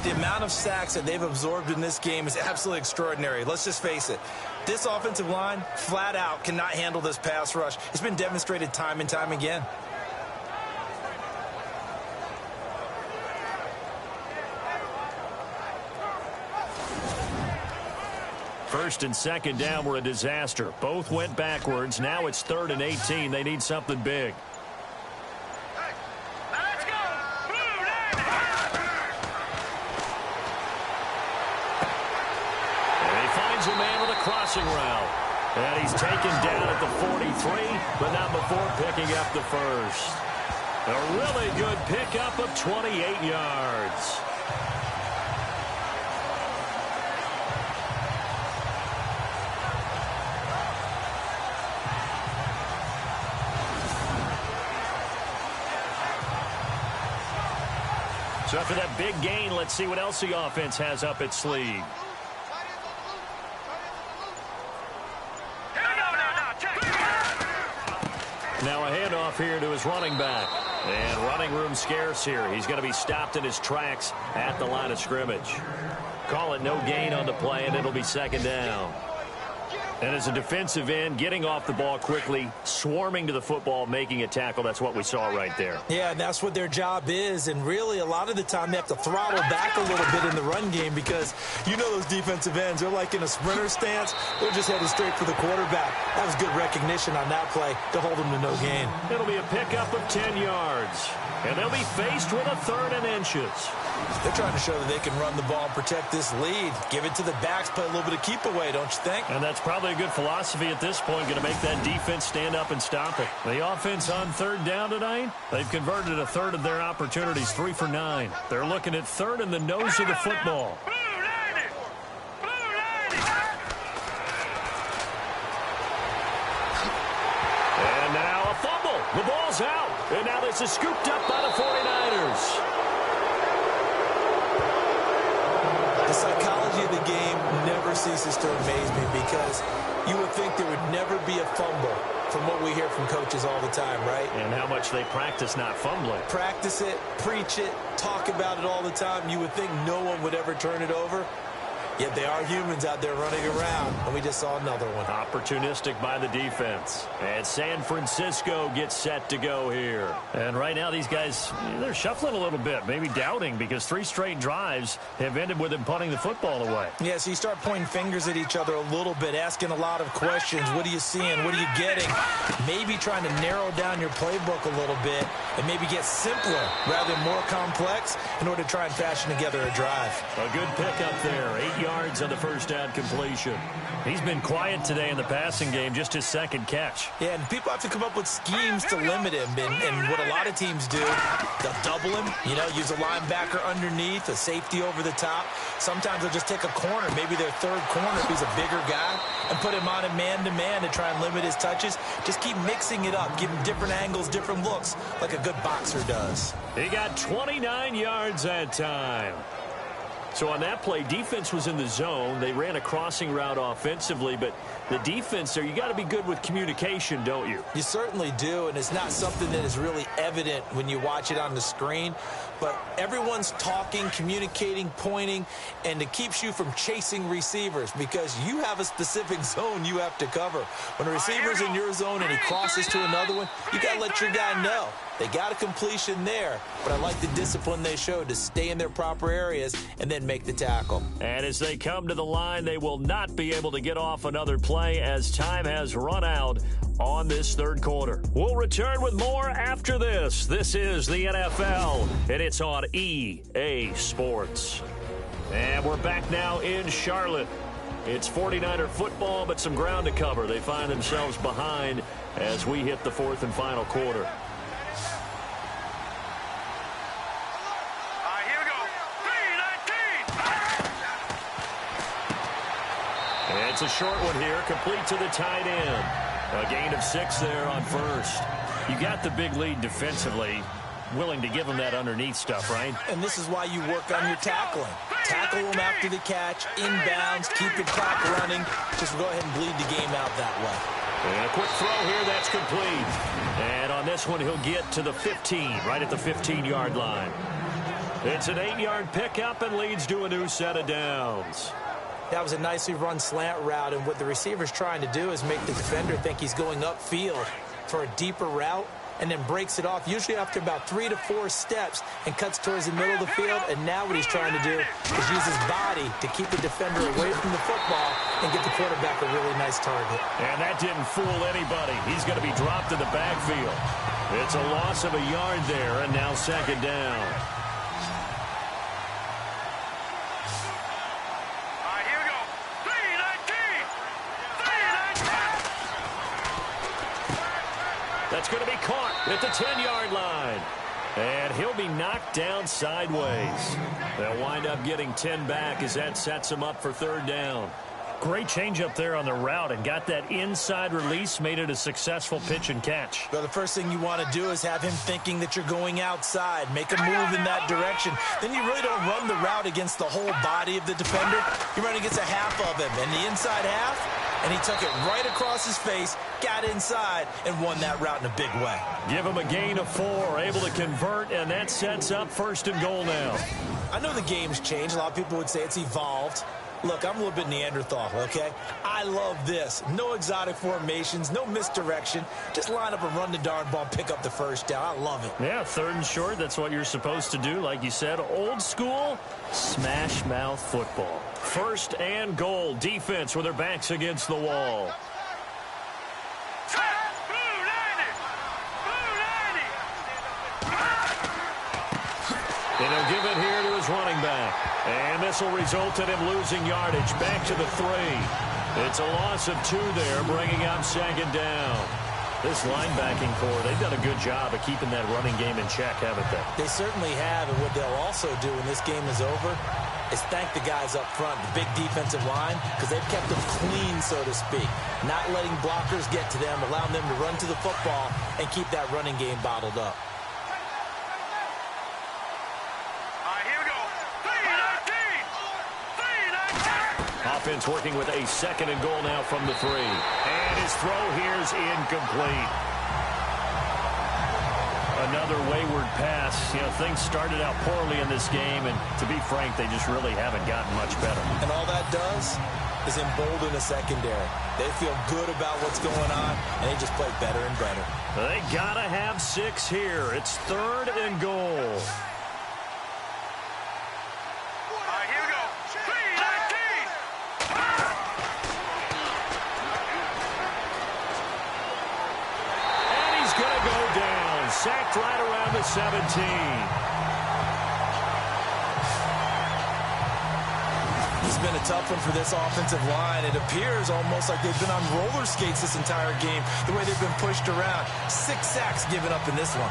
The amount of sacks that they've absorbed in this game is absolutely extraordinary. Let's just face it. This offensive line, flat out, cannot handle this pass rush. It's been demonstrated time and time again. First and second down were a disaster. Both went backwards. Now it's 3rd and 18. They need something big. Let's go. Blue 90. And he finds a man with a crossing route. And he's taken down at the 43, but not before picking up the first. A really good pickup of 28 yards. So after that big gain, let's see what else the offense has up its sleeve. Now a handoff here to his running back. And running room scarce here. He's going to be stopped in his tracks at the line of scrimmage. Call it no gain on the play, and it'll be second down. And as a defensive end, getting off the ball quickly, swarming to the football, making a tackle, that's what we saw right there. Yeah, and that's what their job is. And really, a lot of the time, they have to throttle back a little bit in the run game because you know those defensive ends, they're like in a sprinter stance. They're just headed straight for the quarterback. That was good recognition on that play to hold them to no gain. It'll be a pickup of 10 yards. And they'll be faced with a 3rd and inches. They're trying to show that they can run the ball and protect this lead. Give it to the backs, play a little bit of keep away, don't you think? And that's probably probably a good philosophy at this point, going to make that defense stand up and stop it. The offense on third down tonight, they've converted a third of their opportunities, 3 for 9. They're looking at third in the nose of the football. And now a fumble. The ball's out. And now this is scooped up by the 49ers. The psychology of the game never ceases to amaze me because you would think there would never be a fumble from what we hear from coaches all the time, right? And how much they practice not fumbling. Practice it, preach it, talk about it all the time. You would think no one would ever turn it over. Yet they are humans out there running around, and we just saw another one. Opportunistic by the defense. And San Francisco gets set to go here. And right now these guys, they're shuffling a little bit, maybe doubting, because 3 straight drives have ended with them punting the football away. Yeah, so you start pointing fingers at each other a little bit, asking a lot of questions. What are you seeing? What are you getting? Maybe trying to narrow down your playbook a little bit and maybe get simpler rather than more complex in order to try and fashion together a drive. A good pickup there. 8 yards on the first down completion. He's been quiet today in the passing game, just his second catch. Yeah, and people have to come up with schemes to limit him. And what a lot of teams do, they'll double him, use a linebacker underneath, a safety over the top. Sometimes they'll just take a corner, maybe their third corner if he's a bigger guy, and put him on a man-to-man to try and limit his touches. Just keep mixing it up, give him different angles, different looks, like a good boxer does. He got 29 yards that time. So on that play, defense was in the zone. They ran a crossing route offensively, but the defense there, you got to be good with communication, don't you? You certainly do, and it's not something that is really evident when you watch it on the screen. But everyone's talking, communicating, pointing, and it keeps you from chasing receivers because you have a specific zone you have to cover. When a receiver's in your zone and he crosses to another one, you got to let your guy know. They got a completion there, but I like the discipline they showed to stay in their proper areas and then make the tackle. And as they come to the line, they will not be able to get off another play as time has run out on this third quarter. We'll return with more after this. This is the NFL, and it's on EA Sports. And we're back now in Charlotte. It's 49er football, but some ground to cover. They find themselves behind as we hit the fourth and final quarter. It's a short one here, complete to the tight end. A gain of 6 there on first. You got the big lead defensively, willing to give them that underneath stuff, right? And this is why you work on your tackling. Tackle them after the catch, inbounds, keep the clock running. Just go ahead and bleed the game out that way. And a quick throw here, that's complete. And on this one, he'll get to the 15, right at the 15-yard line. It's an 8-yard pickup and leads to a new set of downs. That was a nicely run slant route, and what the receiver's trying to do is make the defender think he's going upfield for a deeper route and then breaks it off, usually after about 3 to 4 steps, and cuts towards the middle of the field. And now what he's trying to do is use his body to keep the defender away from the football and get the quarterback a really nice target. And that didn't fool anybody. He's going to be dropped in the backfield. It's a loss of a yard there, and now second down. That's going to be caught at the 10-yard line. And he'll be knocked down sideways. They'll wind up getting 10 back as that sets him up for third down. Great change up there on the route and got that inside release, made it a successful pitch and catch. Well, the first thing you want to do is have him thinking that you're going outside, make a move in that direction. Then you really don't run the route against the whole body of the defender. You run against a half of him, and the inside half, and he took it right across his face, got inside, and won that route in a big way. Give him a gain of 4, able to convert, and that sets up first and goal now. I know the game's changed. A lot of people would say it's evolved. Look, I'm a little bit Neanderthal, okay? I love this. No exotic formations, no misdirection. Just line up and run the darn ball, pick up the first down. I love it. Yeah, third and short, that's what you're supposed to do. Like you said, old school, smash mouth football. First and goal, defense with their backs against the wall. And he'll give it here to his running back. And this will result in him losing yardage back to the 3. It's a loss of 2 there, bringing up second down. This linebacking core, they've done a good job of keeping that running game in check, haven't they? They certainly have, and what they'll also do when this game is over is thank the guys up front, the big defensive line, because they've kept them clean, so to speak. Not letting blockers get to them, allowing them to run to the football and keep that running game bottled up. Offense working with a second and goal now from the 3. And his throw here is incomplete. Another wayward pass. You know, things started out poorly in this game, and to be frank, they just really haven't gotten much better. And all that does is embolden the secondary. They feel good about what's going on, and they just play better and better. They gotta have 6 here. It's 3rd and goal. Sacked right around the 17. It's been a tough one for this offensive line. It appears almost like they've been on roller skates this entire game, the way they've been pushed around. 6 sacks given up in this one.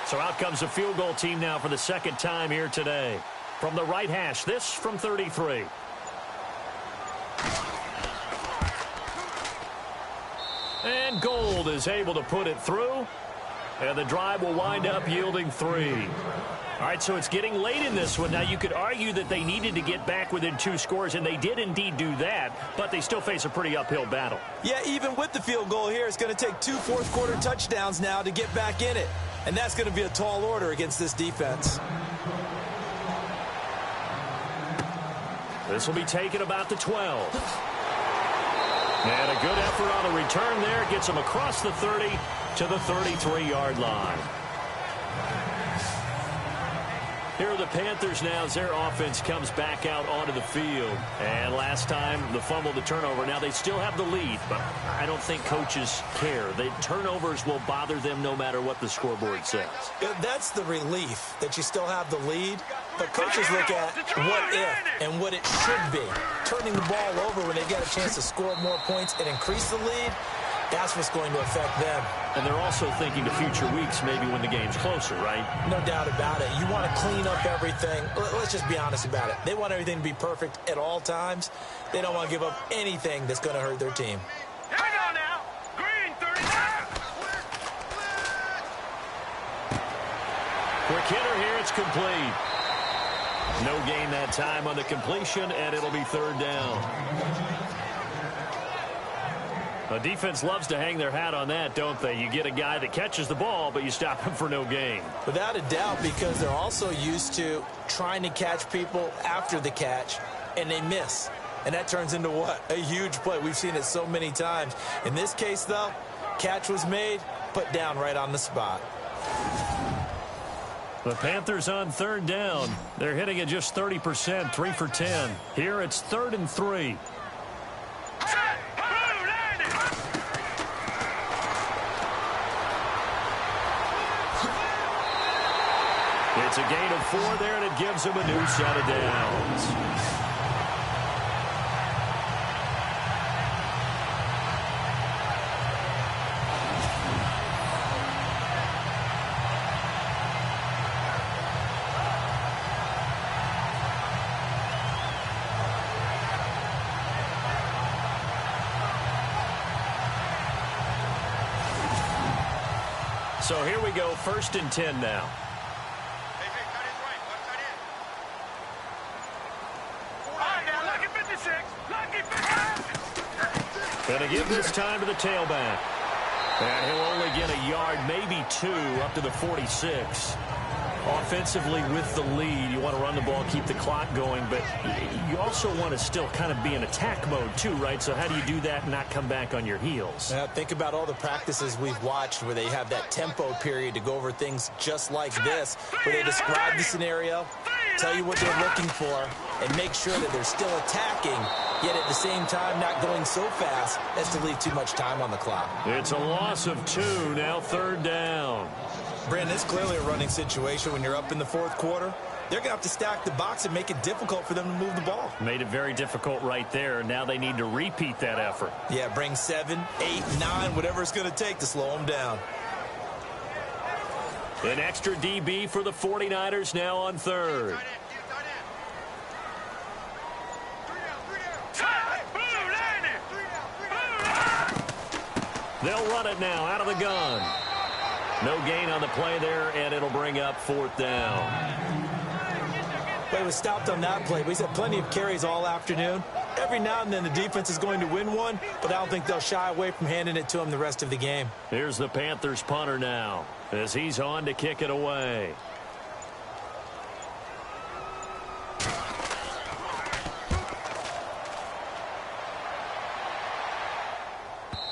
So out comes a field goal team now for the second time here today. From the right hash, this from 33. And Gold is able to put it through. And the drive will wind up yielding 3. All right, so it's getting late in this one. Now, you could argue that they needed to get back within 2 scores, and they did indeed do that, but they still face a pretty uphill battle. Yeah, even with the field goal here, it's going to take 2 fourth-quarter touchdowns now to get back in it. And that's going to be a tall order against this defense. This will be taken about the 12. And a good effort on the return there. Gets them across the 30 to the 33-yard line. Here are the Panthers now as their offense comes back out onto the field. And last time, the fumble, the turnover. Now, they still have the lead, but I don't think coaches care. The turnovers will bother them no matter what the scoreboard says. Yeah, that's the relief, that you still have the lead. But coaches look at what if and what it should be. Turning the ball over when they get a chance to score more points and increase the lead, that's what's going to affect them. And they're also thinking to future weeks, maybe when the game's closer, right? No doubt about it. You want to clean up everything. Let's just be honest about it. They want everything to be perfect at all times. They don't want to give up anything that's going to hurt their team. Hang on now. Green, 39. Quick hitter here. It's complete. No gain that time on the completion, and it'll be 3rd down. The defense loves to hang their hat on that, don't they? You get a guy that catches the ball, but you stop him for no gain. Without a doubt, because they're also used to trying to catch people after the catch, and they miss. And that turns into what? A huge play. We've seen it so many times. In this case, though, catch was made, put down right on the spot. The Panthers on 3rd down. They're hitting at just 30%, 3 for 10. Here it's 3rd and 3. It's a gain of 4 there, and it gives them a new set of downs. So here we go, 1st and 10 now. Going to give this time to the tailback. And he'll only get a yard, maybe 2, up to the 46. Offensively with the lead, you want to run the ball, keep the clock going, but you also want to still kind of be in attack mode too, right? So how do you do that and not come back on your heels? Think about all the practices we've watched where they have that tempo period to go over things just like this, where they describe the scenario, tell you what they're looking for, and make sure that they're still attacking yet at the same time not going so fast as to leave too much time on the clock. It's a loss of 2, now 3rd down. Brandon, it's clearly a running situation when you're up in the 4th quarter. They're going to have to stack the box and make it difficult for them to move the ball. Made it very difficult right there. Now they need to repeat that effort. Yeah, bring 7, 8, 9, whatever it's going to take to slow them down. An extra DB for the 49ers now on 3rd. They'll run it now out of the gun. No gain on the play there, and it'll bring up 4th down. Well, he was stopped on that play, but he's had plenty of carries all afternoon. Every now and then the defense is going to win one, but I don't think they'll shy away from handing it to him the rest of the game. Here's the Panthers punter now as he's on to kick it away.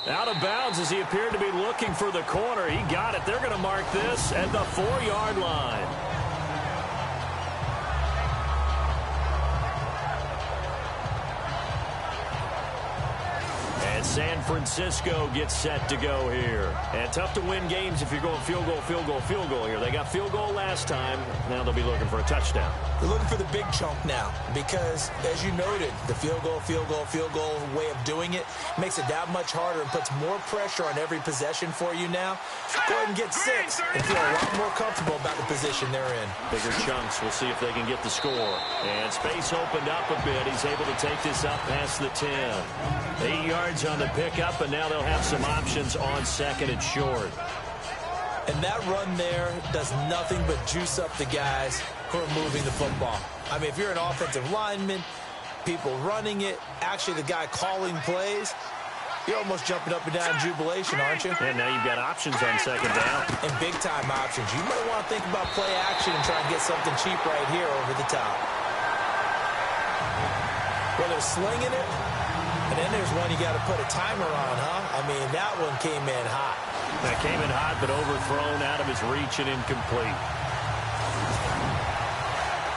Out of bounds as he appeared to be looking for the corner. He got it. They're going to mark this at the 4-yard line. And San Francisco gets set to go here. And tough to win games if you're going field goal, field goal, field goal here. They got field goal last time. Now they'll be looking for a touchdown. They're looking for the big chunk now because, as you noted, the field goal way of doing it makes it that much harder and puts more pressure on every possession for you now. Go ahead and get 6 and feel a lot more comfortable about the position they're in. Bigger chunks. We'll see if they can get the score. And space opened up a bit. He's able to take this up past the 10. 8 yards on the pickup, and now they'll have some options on 2nd and short. And that run there does nothing but juice up the guys who are moving the football. I mean, if you're an offensive lineman, people running it, actually the guy calling plays, you're almost jumping up and down in jubilation, aren't you? And now you've got options on 2nd down. And big-time options. You might want to think about play action and try and get something cheap right here over the top. Well, they're slinging it, and then there's one you got to put a timer on, huh? I mean, that one came in hot. That came in hot, but overthrown out of his reach and incomplete.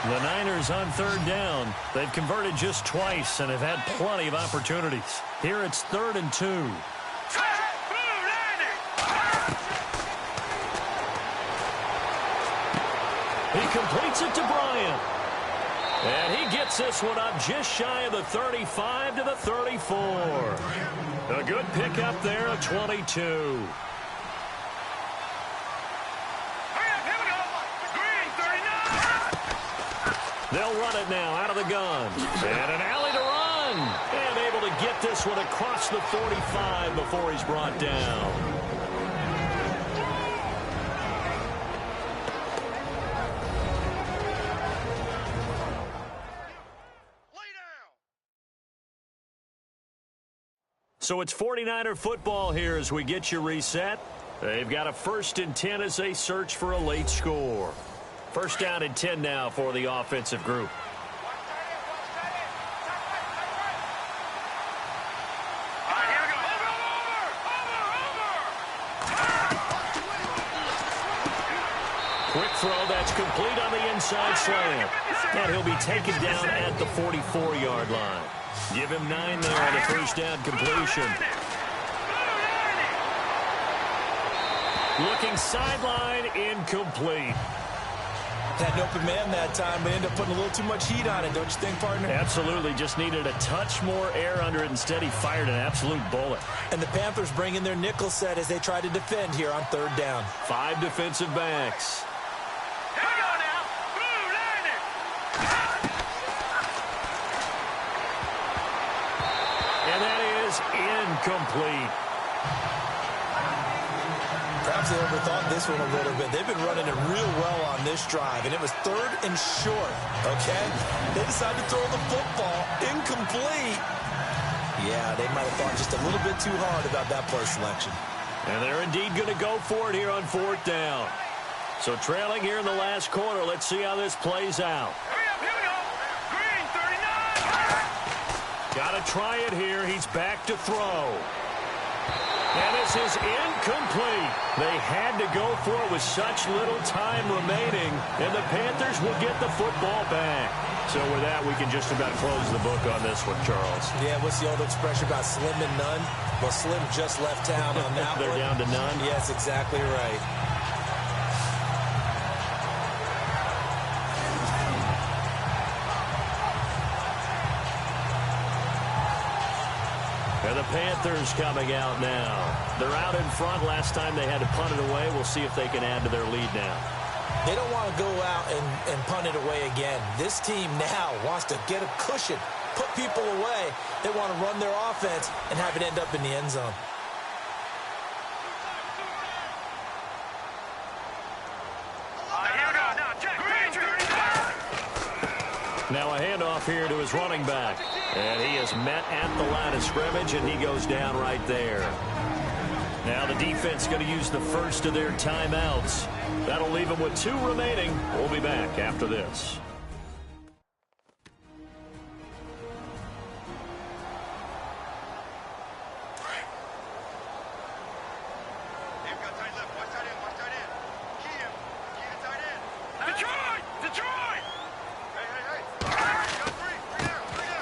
The Niners on 3rd down. They've converted just twice and have had plenty of opportunities. Here it's 3rd and 2. He completes it to Bryant. And he gets this one up just shy of the 35 to the 34. A good pickup there, a 22. They'll run it now out of the gun. And an alley to run. And able to get this one across the 45 before he's brought down. So it's 49er football here as we get you reset. They've got a 1st and 10 as they search for a late score. 1st down and 10 now for the offensive group. Quick throw that's complete on the inside slant. And he'll be taken down at the 44-yard line. Give him 9 there on the 1st down completion. Looking sideline, incomplete. Had an open man that time, but ended up putting a little too much heat on it, don't you think, partner? Absolutely. Just needed a touch more air under it. Instead, he fired an absolute bullet. And the Panthers bring in their nickel set as they try to defend here on 3rd down. 5 defensive backs. Here we go now. Blue line. And that is incomplete. Perhaps they overthought this one a little bit. They've been running it real well on this drive, and it was 3rd and short, okay? They decided to throw the football incomplete. Yeah, they might have thought just a little bit too hard about that play selection. And they're indeed going to go for it here on 4th down. So trailing here in the last quarter, let's see how this plays out. Hurry up, here we go. Green, 39. Got to try it here. He's back to throw. And this is incomplete. They had to go for it with such little time remaining. And the Panthers Panthers will get the football back. So with that, we can just about close the book on this one, Charles. Yeah, what's the old expression about slim and none? Well, Slim just left town on that They're one. down to none? Yes, exactly right. And the Panthers coming out now. They're out in front. Last time they had to punt it away. We'll see if they can add to their lead now. They don't want to go out and punt it away again. This team now wants to get a cushion, put people away. They want to run their offense and have it end up in the end zone. Now a handoff here to his running back. And he is met at the line of scrimmage, and he goes down right there. Now the defense going to use the first of their timeouts. That'll leave them with 2 remaining. We'll be back after this.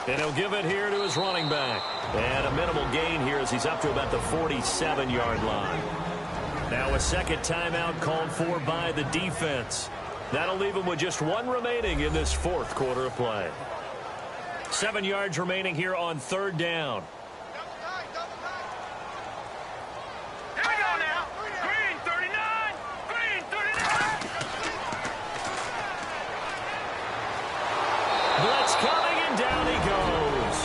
And he'll give it here to his running back. And a minimal gain here as he's up to about the 47-yard line. Now a second timeout called for by the defense. That'll leave him with just 1 remaining in this 4th quarter of play. 7 yards remaining here on 3rd down. Here we go now. Green 39. Green 39. Blitz coming, and down he goes.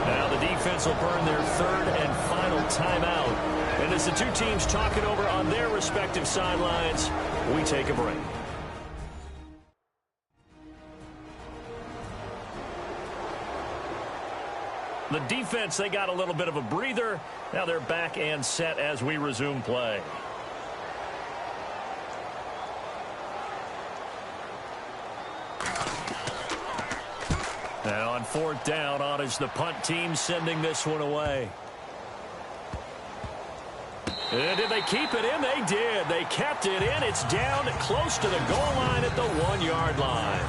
Now the defense will burn their 3rd and final timeout. And as the 2 teams talk it over on their respective sidelines, we take a break. The defense, they got a little bit of a breather. Now they're back and set as we resume play. Now on 4th down, on is the punt team sending this one away. And did they keep it in? They did. They kept it in. It's down close to the goal line at the 1-yard line.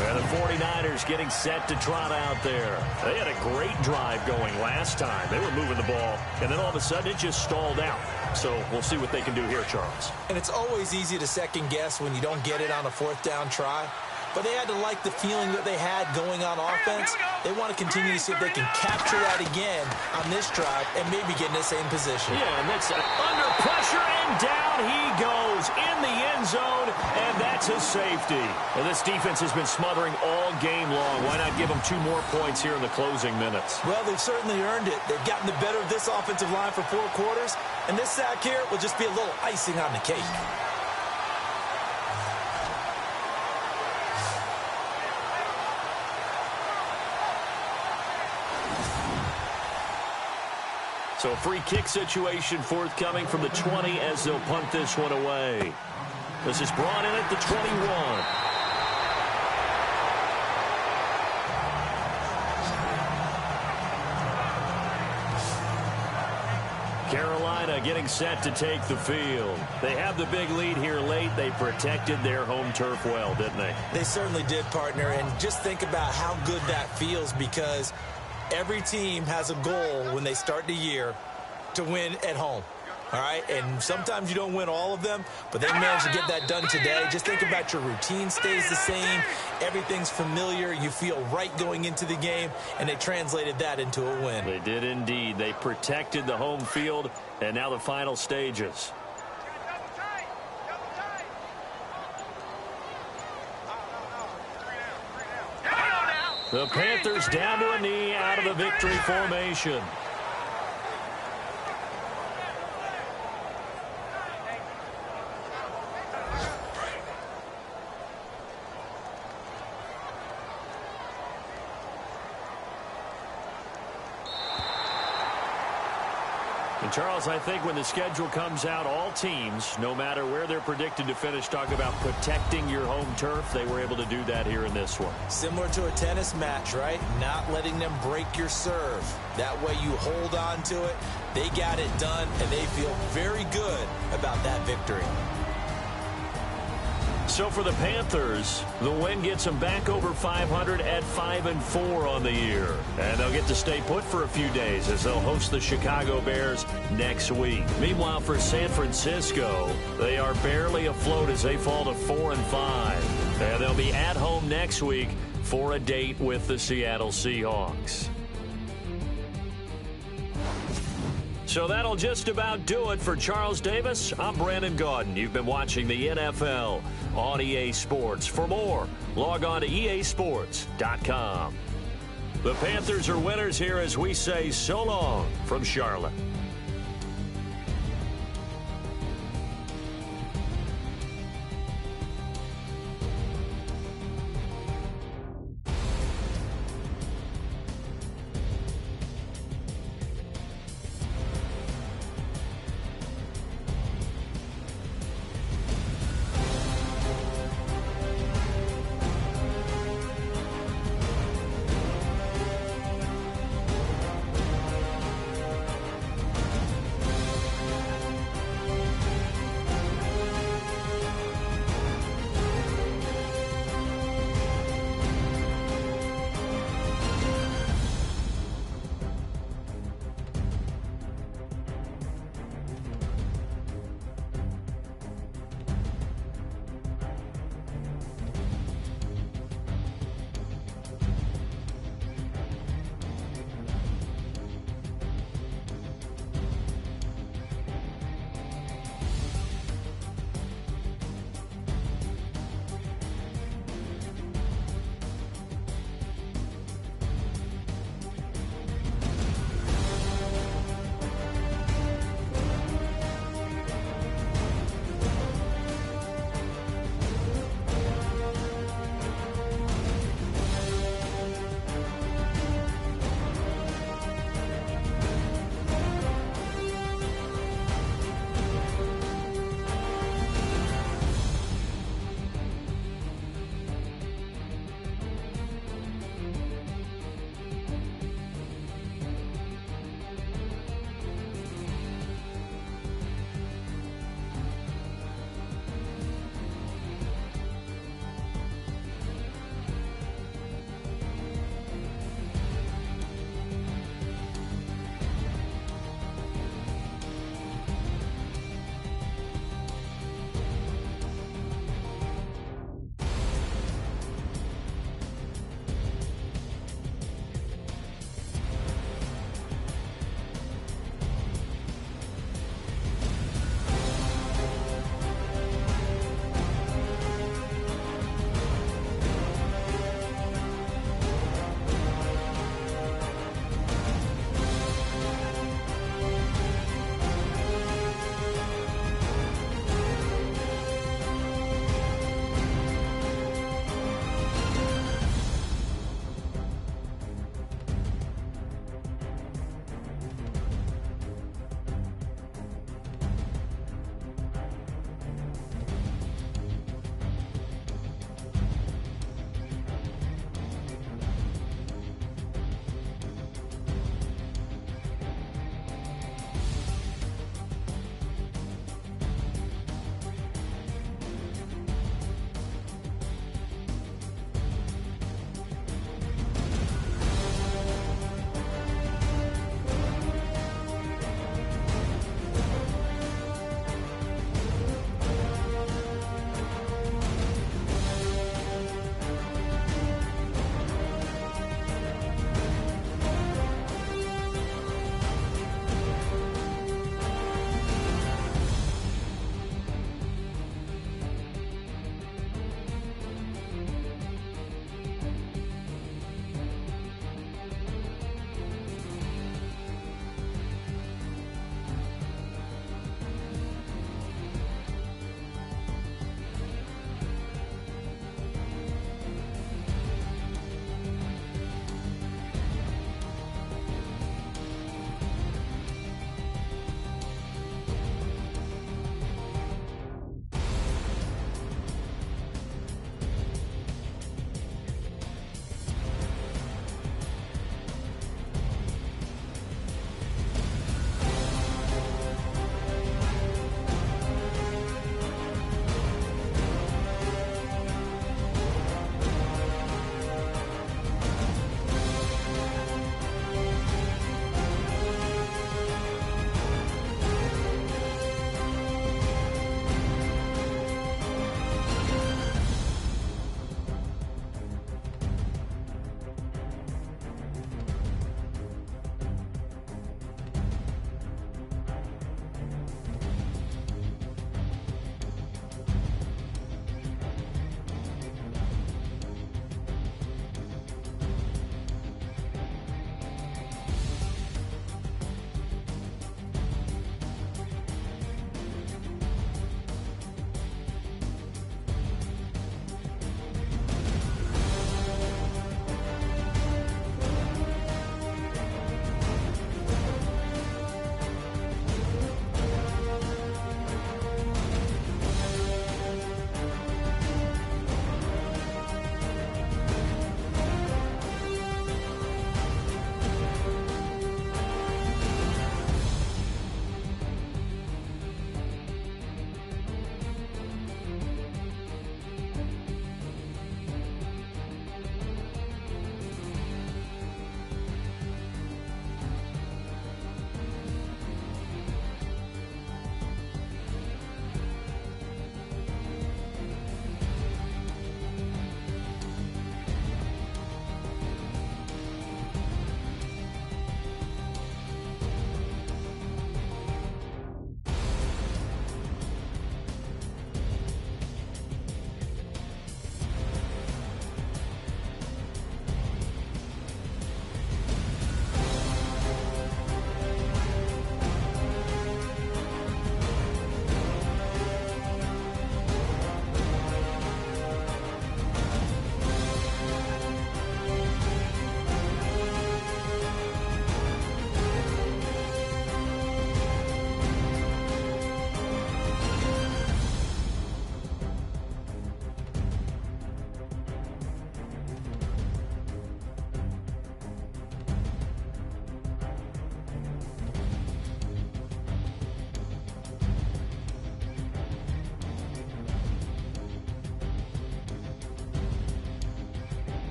And the 49ers getting set to trot out there. They had a great drive going last time. They were moving the ball, and then all of a sudden it just stalled out. So we'll see what they can do here, Charles. And it's always easy to second guess when you don't get it on a 4th down try. But they had to like the feeling that they had going on offense. They want to continue to see if they can capture that again on this drive and maybe get in the same position. Yeah, and that's under pressure, and down he goes in the end zone, and that's his safety. Well, this defense has been smothering all game long. Why not give them 2 more points here in the closing minutes? Well, they've certainly earned it. They've gotten the better of this offensive line for 4 quarters, and this sack here will just be a little icing on the cake. So free kick situation forthcoming from the 20 as they'll punt this one away. This is brought in at the 21. Carolina getting set to take the field. They have the big lead here late. They protected their home turf well, didn't they? They certainly did, partner. And just think about how good that feels, because every team has a goal when they start the year to win at home. All right, and sometimes you don't win all of them, but they managed to get that done today. Just think about your routine stays the same. Everything's familiar. You feel right going into the game, and they translated that into a win. They did indeed. They protected the home field, and now the final stages. The Panthers down to a knee out of the victory formation. And Charles, I think when the schedule comes out, all teams, no matter where they're predicted to finish, talk about protecting your home turf. They were able to do that here in this one. Similar to a tennis match, right? Not letting them break your serve. That way you hold on to it. They got it done, and they feel very good about that victory. So for the Panthers, the win gets them back over 500 at 5-4 on the year. And they'll get to stay put for a few days as they'll host the Chicago Bears next week. Meanwhile, for San Francisco, they are barely afloat as they fall to 4-5. And they'll be at home next week for a date with the Seattle Seahawks. So that'll just about do it for Charles Davis. I'm Brandon Gaudin. You've been watching the NFL on EA Sports. For more, log on to easports.com. The Panthers are winners here as we say so long from Charlotte.